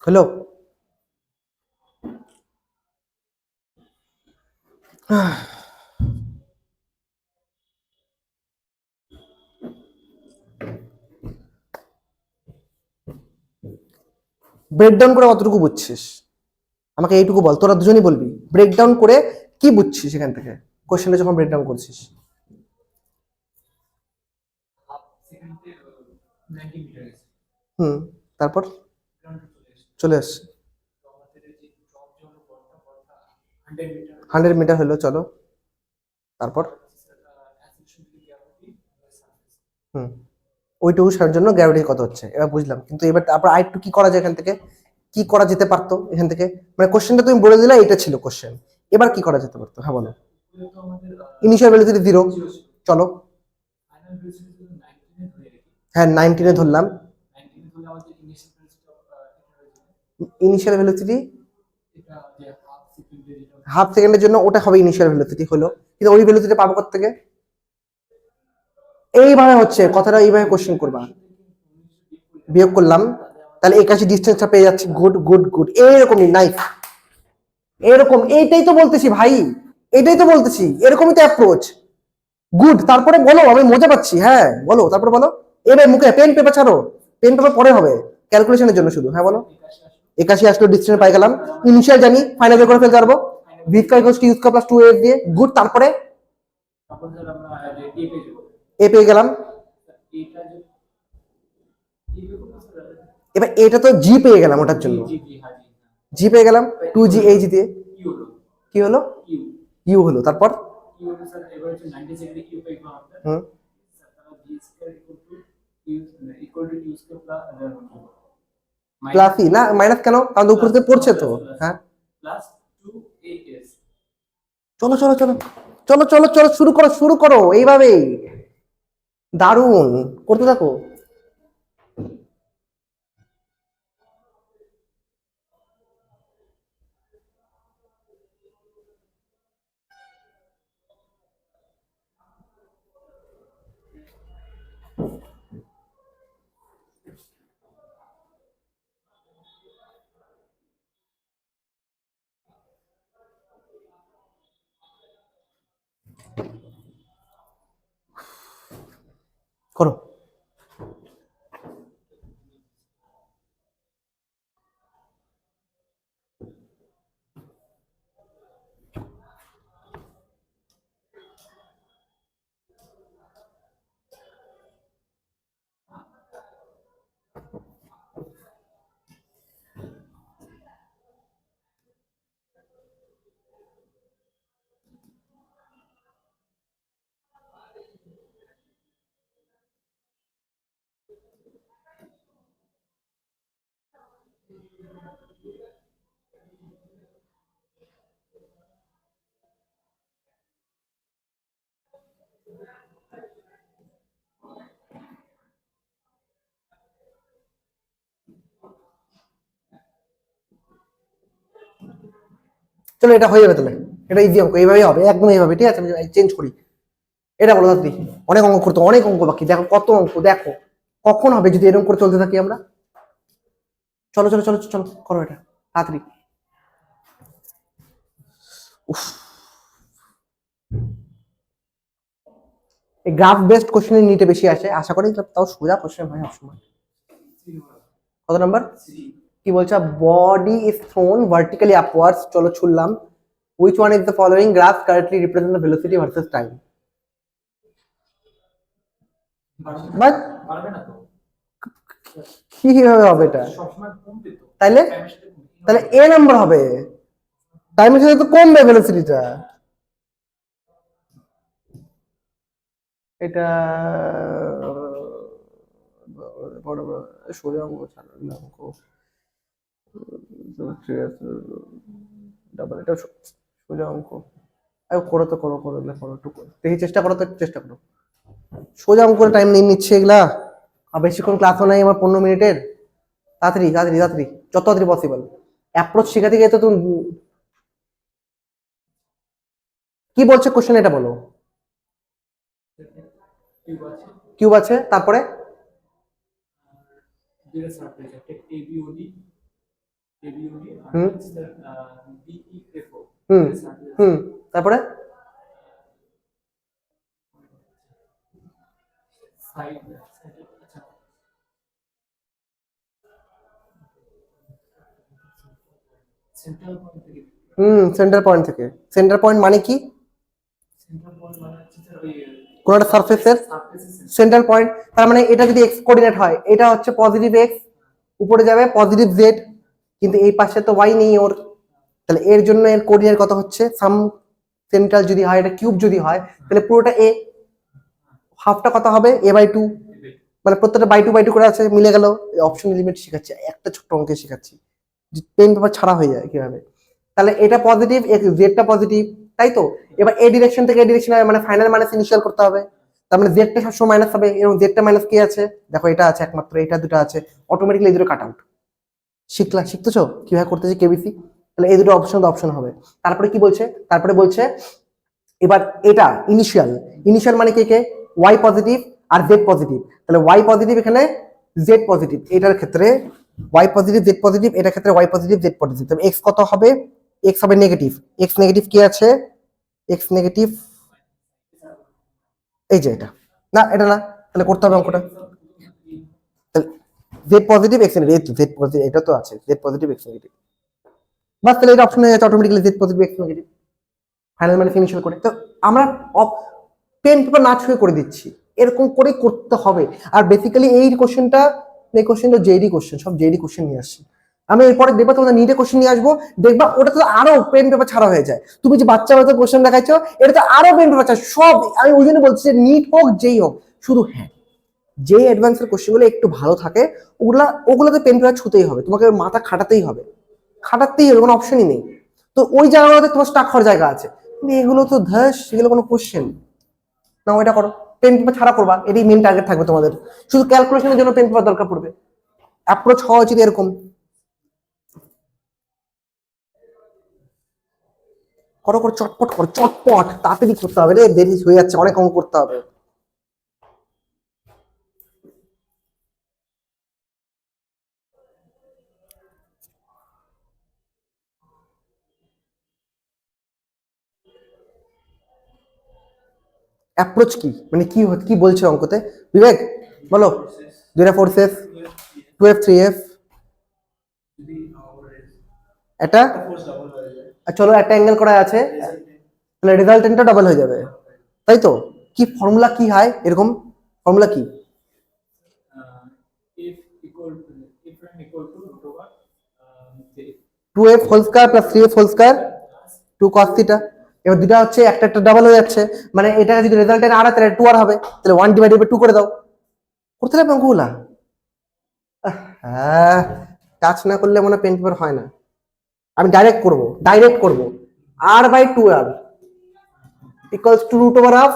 S1: হ্যালো, ব্রেকডাউন করে কতটুকু বুঝছিস আমাকে এইটুকু বল, তোরা দুজনই বলবি ব্রেকডাউন করে কি বুঝছিস এখান থেকে, কোশ্চেনটা যখন ব্রেকডাউন করছিস। হুম, তারপর চলে আসছে 100 মিটার হলো, চলো তারপর। হুম, ওইটুকু সারার জন্য গ্র্যাভিটি কত হচ্ছে এবার বুঝলাম, কিন্তু এবার তারপর আরেকটু কি করা যায় এখান থেকে, কি করা যেতে পারতো এখান থেকে? মানে কোশ্চেনটা তুমি বলে দিলে, এটা ছিল কোশ্চেন, এবার কি করা যেতে পারতো? হ্যাঁ বলো। ইনিশিয়াল ভ্যালোসিটি 0, চলো। হ্যাঁ 19 ধরলাম। ইনিশিয়াল ভেলোসিটি হাফ সেকেন্ডের জন্য ওটা হবে ইনিশিয়াল ভেলোসিটি হলো, কিন্তু ওই ভেলোসিটি পাবো কোথা থেকে? এইভাবে হচ্ছে কথাটা, এইভাবে কোশ্চেন করবা। বিয়োগ করলাম, তাহলে 81 ডিস্টেন্সটা পেয়ে যাচ্ছি। গুড গুড গুড, এরকমই নাইস, এরকম এইটাই তো বলতেছি ভাই, এটাই তো বলতেছি, এরকমই তো অ্যাপ্রোচ। গুড, তারপরে বলো, আমি মজা পাচ্ছি। হ্যাঁ বলো, তারপরে বলো। এবার মুখে পেন পেপার ছাড়ো, পেন পেপার পরে হবে, ক্যালকুলেশনের জন্য শুধু। হ্যাঁ বলো। 81 আসলো, ডিস্টেন্স পাই গেলাম, ইনিশিয়াল জানি, ফাইনাল বের করে ফেলতে পারবো, v square equals to u square plus 2a দিয়ে। গুড, তারপরে এ পেয়ে গেলাম। এবার এটা তো জি পেয়ে গেলাম, ওটার জন্য জি পেয়ে গেলাম 2gh দিয়ে। কি হলো? ইউ হলো, তারপর হুম, প্লাস ই না মাইনাস কেন, কারণ উপর থেকে পড়ছে তো। হ্যাঁ চলো চলো চলো চলো চলো চলো, শুরু করো শুরু করো এইভাবেই, দারুণ করতে থাকো। করো। চলো এটা হয়ে যাবে তাহলে, এটা ইজি অঙ্ক, এইভাবেই হবে, একদম এইভাবে, ঠিক আছে? আমি চেঞ্জ করি, এটা বলো তাড়াতাড়ি। অনেক অঙ্ক করতে, অনেক অঙ্ক বাকি, দেখো কত অঙ্ক, দেখো কখন হবে যদি এরকম করে চলতে থাকি আমরা। চলো চলো চলো চলো করো এটা তাড়াতাড়ি। উফ, এই গ্রাফ বেসড কোশ্চেন নিতে বেশি আসে, আশা করি তাও সোজা কোশ্চেন হয় সবসময়। কত নাম্বার? কি বলছে? Body is thrown vertically upwards, চলো ছুড়লাম। Which one is the following graph correctly represent the velocity versus time? But কিভাবে হবে এটা? তাইলে তাহলে এ নাম্বার হবে, টাইমের সাথে তো কমবে ভেলোসিটিটা। এটা বড় বড় সোজা অঙ্ক ছাড়া অঙ্ক ডাবল, এটা সোজা অঙ্ক। করো তো, করো করো, এগুলো করো, একটু দেখি, চেষ্টা করো তো, একটু চেষ্টা করো। সোজা অঙ্ক করে টাইম নিয়ে নিচ্ছে এগুলা, আর বেশিক্ষণ ক্লাসও নাই আমার, 15 মিনিটের। তাড়াতাড়ি তাড়াতাড়ি তাড়াতাড়ি, যত তাড়াতাড়ি পসিবল। অ্যাপ্রোচ শেখাতে গিয়ে তো তুমি কি বলছে কোশ্চেন, এটা বলো। কিউব আছে, তারপরে হুম হুম হুম, তারপরে সেন্টার পয়েন্ট থেকে। সেন্টার পয়েন্ট মানে কি? কোন একটা সারফেসের সেন্টার পয়েন্ট, তার মানে এটা যদি এক্স কোঅর্ডিনেট হয়, এটা হচ্ছে পজিটিভ এক্স, উপরে যাবে পজিটিভ জেড, কিন্তু এই পাশে তো ওয়াই নেই ওর, তাহলে এর জন্য এর কোঅর্ডিনেট কত হচ্ছে? সাম সেন্ট্রাল যদি হয়, এটা কিউব যদি হয়, তাহলে পুরোটা এ, হাফটা কত হবে? a/2, মানে প্রত্যেকটা বাই টু করে আছে, মিলে গেল। অপশন এলিমেন্ট শেখাচ্ছি, একটা ছোট্ট অঙ্কে শেখাচ্ছি, পেন পেপার ছাড়া হয়ে যায় কিভাবে। তাহলে এটা পজিটিভ, জেডটা পজিটিভ, তাই তো? এবার এ ডিরেকশন থেকে এ ডিরেকশন মানে ফাইনাল মাইনাস ইনিশিয়াল করতে হবে, তার মানে জেডটা সবসময় মাইনাস হবে, এবং জেডটা মাইনাস কি আছে? দেখো এটা আছে একমাত্র, এটা দুটো আছে, অটোমেটিক্যালি এই দুটো কাট আউট। শিখতেছো কিভাবে করতেছি কেবিসি? তাহলে এই দুটো অপশন হবে। তারপরে কি বলছে? তারপরে বলছে এবার এটা ইনিশিয়াল, ইনিশিয়াল মানে কে ওয়াই পজিটিভ আর জেড পজিটিভ, তাহলে ওয়াই পজিটিভ এখানে, জেড পজিটিভ, এটার ক্ষেত্রে ওয়াই পজিটিভ জেড পজিটিভ, এটার ক্ষেত্রে ওয়াই পজিটিভ জেড পজিটিভ, তবে এক্স কত হবে? এক্স হবে নেগেটিভ, এক্স নেগেটিভ কি আছে? এক্স নেগেটিভ, এই যে এটা, না এটা না, তাহলে করতে হবে অঙ্কটা। Z positive x negative, Z positive এটা তো আছে, জেড পজিটিভ এক্স নেগেটিভ, বাস তাহলে এটা অপশন হয়ে যাচ্ছে automatically, Z positive x negative, final মানে ফিনিশিয়াল করে। তো আমরা পেন পেপার না ছুঁয়ে করে দিচ্ছি, এরকম করে করতে হবে। আর বেসিক্যালি এই কোশ্চেনটা জেডি কোশ্চেন, সব জেডি কোশ্চেন নিয়ে আসছি আমি। এরপরে দেখবা তোমাদের নিটে কোশ্চেন নিয়ে আসবো, দেখবা ওটা তো আরো পেন পেপার ছাড়া হয়ে যায়। তুমি যে বাচ্চা বাচ্চা কোশ্চেন দেখাচ্ছ, এটা তো আরো পেন পেপার ছাড়া সব। আমি ওই জন্য বলছি যে নিট হোক যেই হোক, শুধু হ্যাঁ যে অ্যাডভান্সের কোশ্চেনগুলো একটু ভালো থাকে, ওগুলোতে পেন পেপার ছুতেই হবে, তোমাকে মাথা খাটাতেই হবে, কোনো অপশনই নেই। তো ওই জায়গাগুলোতে তোমার স্টাক হওয়ার জায়গা আছে, কিন্তু এগুলো তো ধ্যাস, এগুলো কোনো কোশ্চেন না। ওইটা করো, পেন পেপার ছাড়া করবা, এটাই মেন টার্গেট থাকবে তোমাদের। শুধু ক্যালকুলেশনের জন্য পেন পেপার দরকার পড়বে, অ্যাপ্রোচ হওয়া উচিত এরকম। করো করো, চটপট করো, চটপট তাড়াতাড়ি করতে হবে রে, দেরি হয়ে যাচ্ছে, অনেক অঙ্ক করতে হবে। অ্যাপ্রোচ কি মানে কি বলছে অঙ্কতে বিবেক বলো? 2 ফোর্সেস 2f 3f এটা চলো একটা অ্যাঙ্গেল করা আছে তাহলে রেজাল্টেন্টটা ডাবল হয়ে যাবে তাই তো? কি ফর্মুলা কি হয় এরকম ফর্মুলা কি?
S2: if m equal to root over
S1: 2f whole square plus 3f whole square 2 cos theta. এবার দুটো হচ্ছে একটা একটা ডাবল হয়ে যাচ্ছে মানে এটা যদি রেজাল্টেন্ট আর তাহলে 2 আর হবে তাহলে 1 ডিভাইডেড বাই 2 করে দাও। করতে হবে অঙ্কগুলা? হ্যাঁ টাচ না করলে মনে পেন পেপার হয় না। আমি ডাইরেক্ট করব r by 2r equals to root over of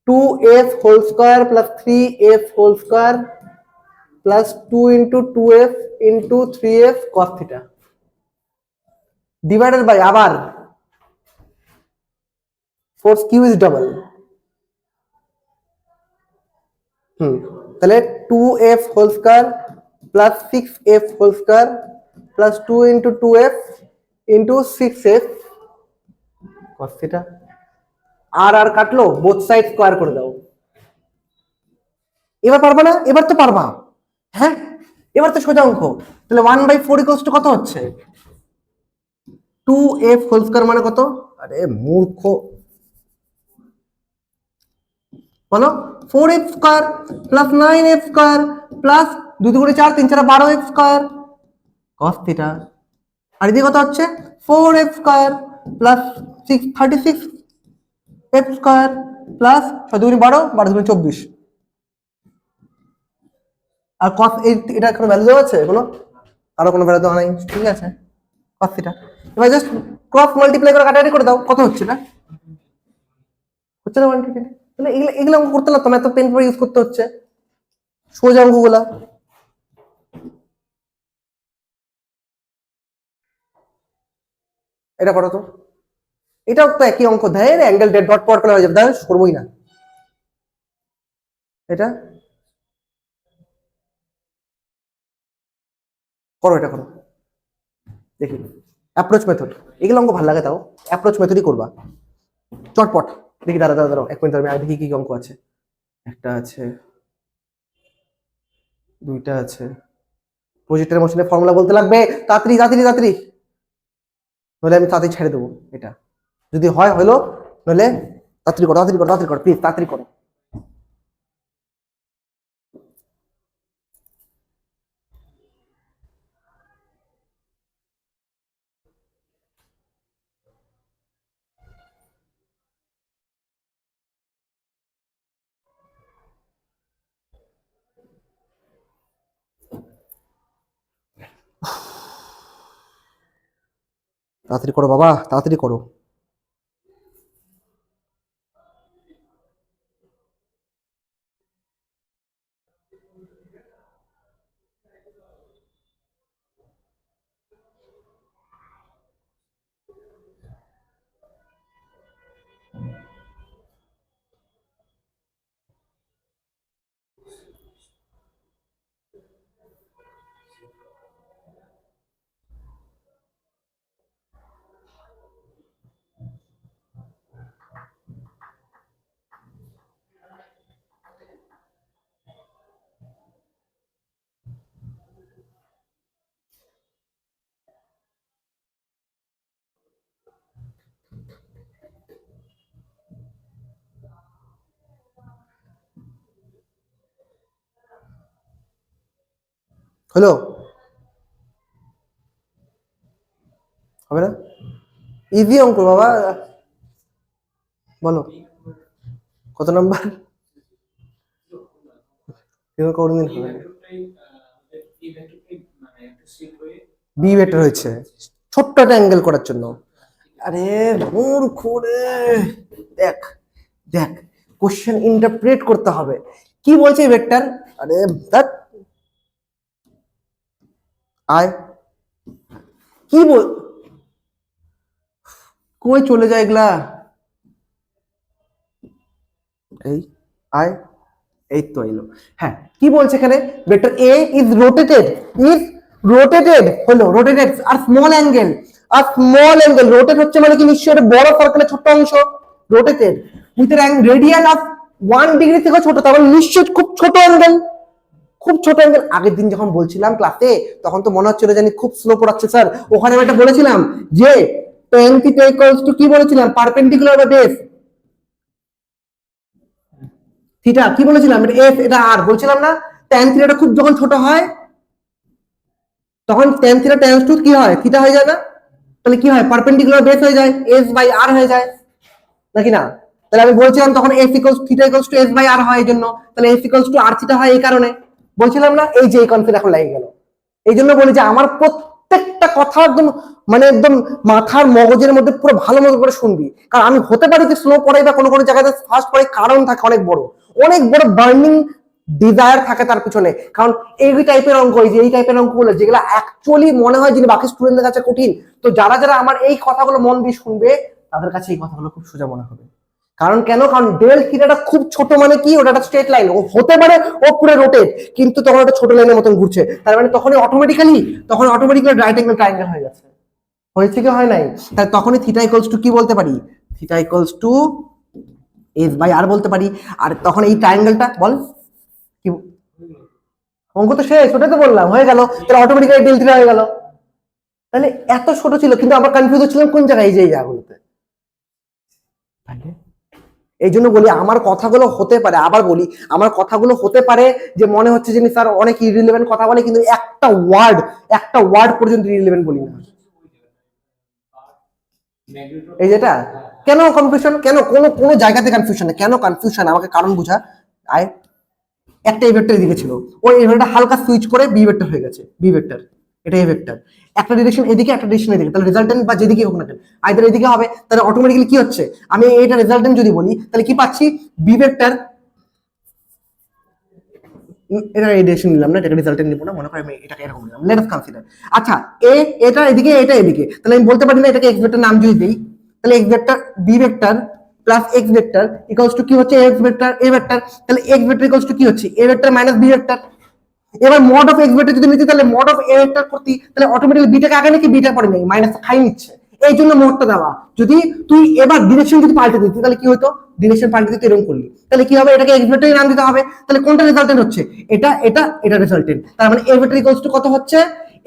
S1: 2f whole square plus 3f whole square plus 2 into 2f into 3f cos theta divided by আবার force q is double তাহলে 2f whole square plus 6f whole square plus 2 into 2f into 6f cos theta. আর কাটলো বোথ সাইড স্কয়ার করে দাও। এবার পারবা না? এবার তো পারবা। হ্যাঁ এবার তো সোজা অঙ্ক। তাহলে 1/4 ইকুয়ালস টু কত হচ্ছে? 2f হোল স্কয়ার মানে কত? আরে মূর্খ বলো 4f square plus 9f square plus 2 2 4 3 4 12f square cos theta. আর এদিকে কত হচ্ছে? 4f square plus 36f square plus 6 2 12 12 2 24। আর cos এটা কোনো ভ্যালু দেওয়া আছে কোনো? আরো কোনো ভ্যালু দেওয়া নাই, ঠিক আছে cos থিটা। এবার জাস্ট ক্রস মাল্টিপ্লাই করে কাটাকাটি করে দাও, কত হচ্ছে না? হচ্ছে না 120। তাহলে এগুলো অঙ্ক করতে না তোমার এত পেন পেপার ইউজ করতে হচ্ছে, সোজা অঙ্কগুলা। এটা করো তো, এটাও তো একই অঙ্ক দেয়, অ্যাঙ্গেল ডট পট করে হয়ে যাবে, তাহলে করবোই না এটা। করো এটা করো দেখি অ্যাপ্রোচ মেথড। এগুলো অঙ্ক ভালো লাগে, তাও অ্যাপ্রোচ মেথডই করবা চটপট। দেখি দাঁড়াও 1 মিনিট, আমি দেখি কি অঙ্ক আছে। একটা আছে, দুইটা আছে। প্রজেক্টের মোশনে ফর্মুলা বলতে লাগবে, তাড়াতাড়ি তাড়াতাড়ি তাড়াতাড়ি, নইলে আমি তাড়াতাড়ি ছেড়ে দেবো। এটা যদি হয় হলো, নইলে তাড়াতাড়ি করো তাড়াতাড়ি করো তাড়াতাড়ি করো প্লিজ, তাড়াতাড়ি করো। তাড়াতাড়ি করো বাবা, তাড়াতাড়ি করো। হলো? হবে না? ইজি অঙ্ক বাবা, বলো কত নাম্বার? কোনদিন হবে না। বি ভেক্টর হয়েছে ছোট্ট একটা অ্যাঙ্গেল করার জন্য। আরে মূর্খ রে, দেখ দেখ কোশ্চেন ইন্টারপ্রেট করতে হবে। কি বলছে ভেক্টর? আরে দ্যাট আয় কি বল, কই চলে যায় এগুলা? এই আয়, এই তো এলো। হ্যাঁ কি বলছে এখানে? ভেক্টর এ ইজ রোটেটেড হলো রোটেটেড আর স্মল অ্যাঙ্গেল রোটেট হচ্ছে মানে কি নিশ্চয়ই একটা বড় সার্কেলের ছোট্ট অংশ, rotated with radian of 1 degree থেকে ছোট, তার মানে নিশ্চয়ই খুব ছোট অ্যাঙ্গেল, খুব ছোট অ্যাঙ্গেল। আগের দিন যখন বলছিলাম ক্লাসে তখন তো মনে হচ্ছিল জানি খুব স্লো পড়াচ্ছে স্যার, ওখানে আমি একটা বলেছিলাম যে tan থিটা ইকুয়ালস টু কি বলেছিলাম, পারপেন্ডিকুলার বা বেস থিটা, কি বলেছিলাম এটা এফ এটা আর, বলছিলাম না tan থিটাটা খুব যখন ছোট হয় তখন tan থিটা টেন্ডস টু কি হয়, থিটা হয়ে যায় না, তাহলে কি হয় পারপেন্ডিকুলার বেস হয়ে যায়, এস বাই আর হয়ে যায় নাকি না? তাহলে আমি বলছিলাম তখন F equals theta equals to S by R হয়, এই জন্য তাহলে F equals to R theta হয় এই কারণে, বলছিলাম না? এই যে এই কনফিউজ এখন লেগে গেল। এই জন্য বলি যে আমার প্রত্যেকটা কথা একদম মানে একদম মাথার মগজের মধ্যে পুরো ভালো মতো করে শুনবি, কারণ আমি হতে পারি যে স্লো পড়াই বা কোনো কোনো জায়গাতে ফাস্ট পড়াই, কারণ থাকে অনেক বড়, অনেক বড় বার্নিং ডিজায়ার থাকে তার পিছনে। কারণ এই টাইপের অঙ্ক, এই যে এই টাইপের অঙ্কগুলো যেগুলো অ্যাকচুয়ালি মনে হয় যে বাকি স্টুডেন্টদের কাছে কঠিন, তো যারা যারা আমার এই কথাগুলো মন দিয়ে শুনবে তাদের কাছে এই কথাগুলো খুব সোজা মনে হবে। কারণ কেন, কারণ ডেল থিটাটা খুব ছোট, মানে কি ওটা একটা স্ট্রেট লাইন, ও হতে পারে ও পুরো রোটেট কিন্তু তখন একটা ছোট লাইনের মতন ঘুরছে, তার মানে তখনই অটোমেটিক্যালি রাইট অ্যাঙ্গেল ট্রায়াঙ্গেল হয়ে যাচ্ছে। হয়েছে কি হয় নাই? তাই তখনই থিটা ইকুয়ালস টু কি বলতে পারি, theta equals to S by R বলতে পারি। আর তখন এই ট্রায়াঙ্গেলটা বল কি, অঙ্ক তো শেষ, ওটাই তো বললাম হয়ে গেল, তাহলে অটোমেটিক্যালি ডেল থিটা হয়ে গেল। তাহলে এত ছোট ছিল কিন্তু আমরা কনফিউজ ছিলাম কোন জায়গায়, এই যে এই জায়গাগুলোতে। এই জন্য বলি আমার কথাগুলো হতে পারে, আবার বলি আমার কথাগুলো হতে পারে যে মনে হচ্ছে যে স্যার অনেক ইরিলেভেন্ট কথা বলে, কিন্তু একটা ওয়ার্ড পর্যন্ত ইরিলেভেন্ট বলি না। এই যেটা কেন কনফিউশন, কেন কোনো কোনো জায়গাতে কনফিউশন না, কেন কনফিউশন আমাকে কারণ বুঝা। আয় একটা এ ভেক্টর এদিকে ছিল, ওই এ ভেক্টরটা হালকা সুইচ করে বি ভেক্টর হয়ে গেছে, বি ভেক্টর এটা এ ভেক্টর, একটা ডিরেকশন এদিকে একটা ডিরেকশন এদিকে, তাহলে রেজাল্টেন্ট বা যেদিকে হোক না কেন আইদার এদিকে হবে, তাহলে অটোমেটিক্যালি কি হচ্ছে, আমি এটা রেজাল্টেন্ট যদি বলি তাহলে কি পাচ্ছি, বি ভেক্টর, এটা এই ডিরেকশন নিলাম না, এটা রেজাল্টেন্ট নিব না, মনে করি আমি এটাকে এরকম নিলাম, লেট আস কনসিডার। আচ্ছা এটা এদিকে এটা এদিকে, তাহলে আমি বলতে পারি না এটাকে এক্স ভেক্টর নাম যদি দেই, তাহলে x vector b vector plus x vector equals to কি হচ্ছে, এক্স ভেক্টর এ ভেক্টর, তাহলে এক্স ভেক্টর ইকুয়ালস টু কি হচ্ছে, a vector minus b vector. এবার মড অফ এক্স ভেক্টর যদি নিতে তাহলে মড অফ এ ভেক্টর করতে, তাহলে অটোমেটিক্যালি বিটাকে আগে নাকি বিটা পরে নেই, মাইনাস খাই নিচ্ছে, এই জন্য মোডটা দেওয়া। যদি তুই এবার ডিরেকশন যদি পাল্টে দিতি তাহলে কি হতো, ডিরেকশন পাল্টে দিতে এরকম করলি তাহলে কি হবে, এটাকে এক্স ভেক্টরের নাম দিতে হবে, তাহলে কোনটা রেজাল্টেন্ট হচ্ছে, এটা রেজাল্টেন্ট, তার মানে এ ভেক্টর ইকুয়ালস টু কত হচ্ছে,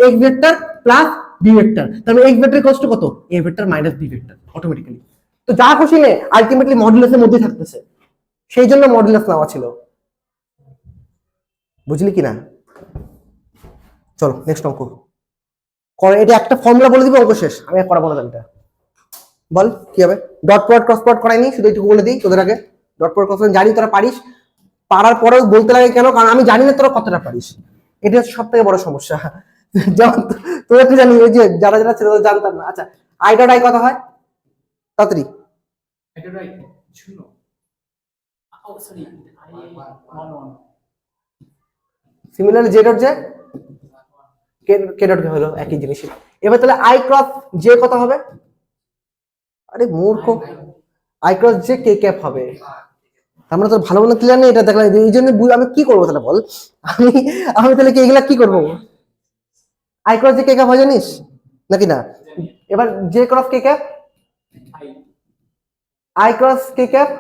S1: x vector plus b vector, তার মানে এক্স ভেক্টর ইকুয়ালস টু কত, a vector minus b vector automatically. তো যা খুশি নে আলটিমেটলি মডুলাসের মধ্যে থাকতেছে, সেই জন্য মডুলাস নেওয়া ছিল, বুঝলি কিনা? চলো নেক্সট অঙ্ক করে, এটা একটা ফর্মুলা বলে দিবি, অঙ্ক শেষ, আমি করাবো না এটা। বল কি হবে, ডট প্রোডাক্ট ক্রস প্রোডাক্ট করাইনি, শুধু একটু বলে দিই তোদের আগে, ডট প্রোডাক্ট ক্রস জানি তোরা পারিস, পারার পরেও বলতে লাগে কেন, কারণ আমি জানি না তোরা কতটা পারিস, এটা হচ্ছে সব থেকে বড় সমস্যা। যেমন তোরা তো জানি ওই যে যারা যারা ছিল জানতাম না। আচ্ছা আই ডট আই কত হয় তাড়াতাড়ি,
S2: এটা রাইট শূন্য, ও sorry I 1
S1: similar J dot J K dot হলো একই জিনিস। এবার তাহলে আই ক্রস জে কত হবে, আরে মূর্খ, I cross J K cap হবে, আমরা তো ভালো মতো ক্লিয়ার নেই এটা দেখলাম, এই জন্য আমি কি করবো তাহলে বল, আমি আমি তাহলে কি এগুলা কি করবো, I cross J K cap হয় জানিস নাকি না? এবার J cross K cap,
S2: I
S1: I cross K cap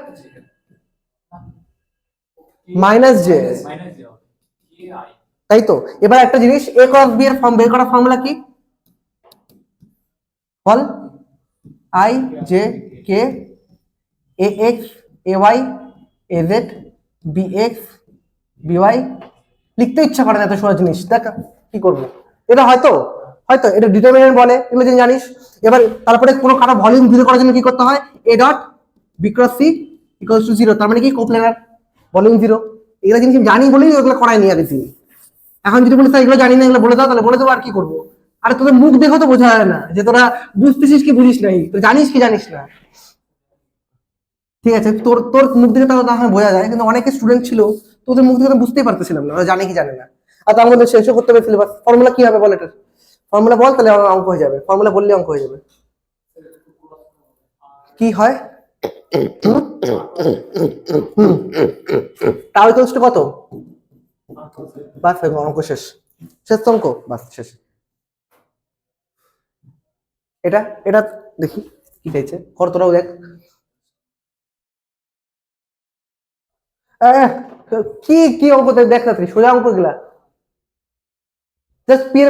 S1: minus J,
S2: minus G কি আই,
S1: তাই তো। এবার একটা জিনিস এ ক্রস বি এর ফর্ম বের করার ফর্মুলা কি বল, I J K A X A Y A Z B X B Y, লিখতে ইচ্ছা করে না এত সহজ জিনিস, দেখ কি করবো, এটা হয়তো হয়তো এটা ডিটারমিনেন্ট বলে, এগুলো জানিস। এবার তারপরে কোনো কারো ভলিউম জিরো করার জন্য কি করতে হয়, a dot b cross c equals to zero, তার মানে কি কোপ্লেনার ভলিউম জিরো, এগুলো জিনিস জানি বলেই ওগুলো করায়নি আগে তিনি। এখন যদি বলিস এগুলো জানি না, এগুলো বলে দাও, তাহলে বলে দেবো আর কি করবো। আরে তোদের মুখ দেখো তো বোঝা যায় না যে তোরা বুঝতেছিস কি বুঝিস নাই, তো জানিস কি জানিস না, ঠিক আছে তোর তোর মুখ দেখে তাহলে তখন বোঝা যায়, কিন্তু অনেকে স্টুডেন্ট ছিল তোদের মুখ দেখে বুঝতেই পারতেছিলাম না ওরা জানে কি জানে না। আর তো আমাদের শেষও করতে হবে সিলেবাস, ফর্মুলা কি হবে বল, এটার ফর্মুলা বল, তাহলে আমার অঙ্ক হয়ে যাবে, ফর্মুলা বললে অঙ্ক হয়ে যাবে। কি হয় তাও ইকুয়ালস টু কত, বাস অঙ্ক শেষ, শেষ অঙ্ক বাস শেষ। এটা এটা দেখি কি চাইছে, কর তোরাও দেখ, আহ, কি কি অঙ্ক দেখ না তুই, সোজা অঙ্ক গুলা জাস্ট পি এর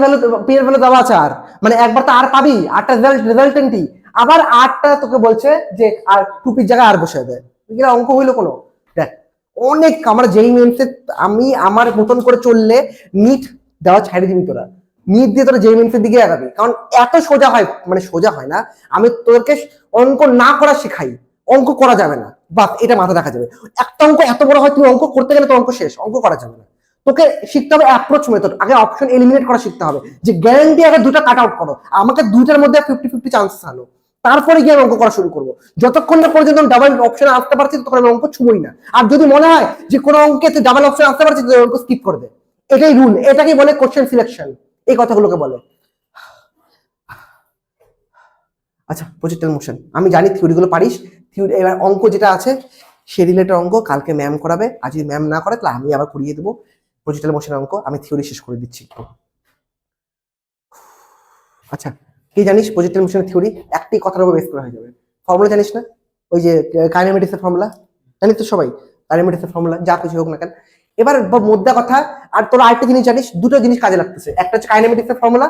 S1: ভ্যালু দেওয়া আছে আর, মানে একবার তো আর পাবি, আটটা রেজাল্টেন্টই, আবার আটটা তোকে বলছে যে আর টুপির জায়গায় আর বসে দেয়, এগুলো অঙ্ক হইলো কোনো? দেখ অনেক আমরা যেই মেন্সে, আমি আমার মতন করে চললে নিট দেওয়া ছাড়ি দিবি তোরা, নিট দিয়ে তোরা যেই মেন্সের দিকে আগাবি, কারণ এত সোজা হয়, মানে সোজা হয় না, আমি তোদেরকে অঙ্ক না করা শেখাই, অঙ্ক করা যাবে না, বাস এটা মাথা রাখা যাবে। একটা অঙ্ক এত বড় হয়, তুমি অঙ্ক করতে গেলে তো অঙ্ক শেষ, অঙ্ক করা যাবে না। তোকে শিখতে হবে অ্যাপ্রোচ মেথড, আগে অপশন এলিমিনেট করা শিখতে হবে, যে গ্যারান্টি আগে দুটো কাট আউট করো, আমাকে দুইটার মধ্যে 50-50 চান্সেস আনো, তারপরে গিয়ে আমি অঙ্ক করা শুরু করবো। যতক্ষণ না পর্যন্ত ডাবল অপশনে আসতে পারছি তখন আমি অঙ্ক ছুঁই না। আর যদি মনে হয় যে কোনো অঙ্কে তুই ডাবল অপশন আসতে পারছিস, অঙ্ক স্কিপ করে দে, এটাই রুল, এটাকেই বলে কোশ্চেন সিলেকশন, এই কথাগুলোকে বলে। আচ্ছা, প্রজেক্টাল মোশন আমি জানি থিওরি গুলো পারিস, থিওরি এবার অঙ্ক যেটা আছে সে রিলেটেড অঙ্ক কালকে ম্যাম করাবে, আজ যদি ম্যাম না করে তাহলে আমি আবার করিয়ে দেবো। প্রজেক্টাল মোশন অঙ্ক আমি থিওরি শেষ করে দিচ্ছি একটু। আচ্ছা, কি জানিস প্রজেক্টাল মোশনের থিওরি একটি কথার উপর বেস করা হয়ে যাবে। ফর্মুলা জানিস না, ওই যে কাইনেমেটিক্সের ফর্মুলা জানিস তো সবাই, কাইনেমেটিক্সের ফর্মুলা যা কিছু হোক না কেন। এবার মোদ্দা কথা, আর তোরা আরেকটা জিনিস জানিস, দুটো জিনিস কাজে লাগতেছে, একটা হচ্ছে কাইনেমেটিক্সের ফর্মুলা,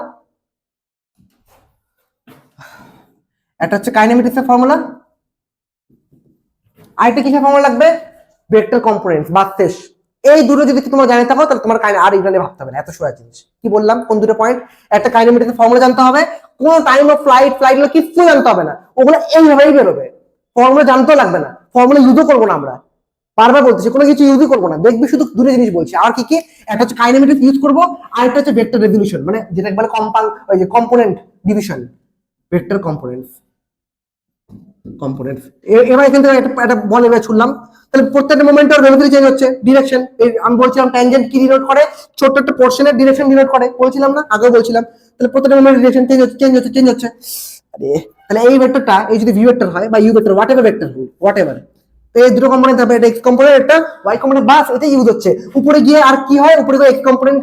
S1: একটা হচ্ছে কাইনেমেটিক্সের ফর্মুলা, আরেকটা কিসের ফর্মুলা লাগবে, ভেক্টর কম্পোনেন্টস বা শেষ। এই দুটো যদি তোমরা জানে থাকো তাহলে তোমার আর এখানে ভাবতে হবে না, এত সোজা জিনিস। কি বললাম, কোন দুটো পয়েন্ট, একটা কাইনেমেটিক্সের ফর্মুলা জানতে হবে, কোন টাইম অফ ফ্লাইট গুলো কিছু জানতে হবে না, ওগুলো এইভাবেই বেরোবে, ফর্মুলা জানতেও লাগবে না, ফর্মুলা ইউজও করবো না আমরা, বারবার বলতেছি কোনো কিছু ইউজই করবো না, দেখবি শুধু দুটো জিনিস বলছি। আর কি কি, একটা হচ্ছে কাইনেমেটিক্স ইউজ করবো, আর একটা হচ্ছে ভেক্টর রেজলিউশন, মানে যেটা বলে ওই যে কম্পোনেন্ট ডিভিশন, ভেক্টর কম্পোনেন্টস। এবার এখান থেকে একটা বল এবার ছুড়লাম, তাহলে প্রত্যেকটা মোমেন্টের ভেলোসিটি চেঞ্জ হচ্ছে, ডিরেকশন, আমি বলছিলাম ট্যানজেন্ট কি ডিনোট করে, ছোট্ট একটা পোর্শনের ডিরেকশন ডিনোট করে, বলছিলাম না, আগেও বলছিলাম। তাহলে প্রত্যেকটা মোমেন্টের ডিরেকশন চেঞ্জ হচ্ছে। আরে তাহলে এই ভেক্টরটা, এই যদি ভি ভেক্টর হয় বা ইউ ভেক্টর, হোয়াট এভার, তো এই দুটো কম্পোনেন্ট থাকবে, এটা এক্স কম্পোনেন্ট, একটা ওয়াই কম্পোনেন্ট, বাস এটা ইউজ হচ্ছে। উপরে গিয়ে আর কি হয়, উপরে গিয়ে x component,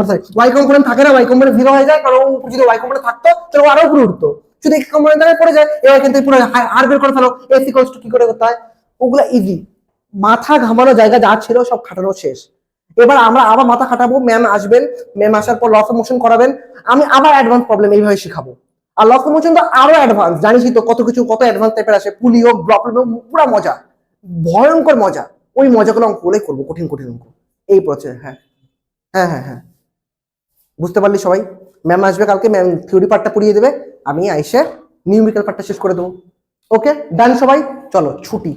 S1: sorry y component থাকে না, ওয়াই কম্পোনেন্ট জিরো হয়ে যায়, কারণ উপরে যদি ওয়াই কম্পোনেন্ট থাকতো তাহলে আরো উপরে উঠতো, শুধু এক্স কম্পোনেন্ট জায়গায় পড়ে যায়। এবার কিন্তু পুরো আর বের করে ফেলো, এস ইকুয়ালস টু কি করে করতে হয়, ওগুলা ইজি, মাথা ঘামানো জায়গা যা ছিল সব খাটানো শেষ। এবার আমরা আবার মাথা খাটাবো, ম্যাম আসবেন, ম্যাম আসার পর লস অফ মোশন করাবেন, আমি আবার অ্যাডভান্স প্রবলেম এইভাবে শেখাবো। আর লস অফ মোশন তো আরো অ্যাডভান্স, জানিসই তো কত কিছু, কত অ্যাডভান্স টাইপের আসে, পুলি হোক, ব্লক হোক, পুরো মজা, ভয়ঙ্কর মজা, ওই মজাগুলো অঙ্কগুলোই করবো, কঠিন কঠিন অঙ্ক, এই প্রসেস। হ্যাঁ হ্যাঁ হ্যাঁ হ্যাঁ, বুঝতে পারলি সবাই? ম্যাম আসবে কালকে, ম্যাম থিওরি পার্টটা পড়িয়ে দেবে, আমি আইসে নিউমেরিক্যাল পার্টটা শেষ করে দেবো। ওকে ডান সবাই, চলো ছুটি।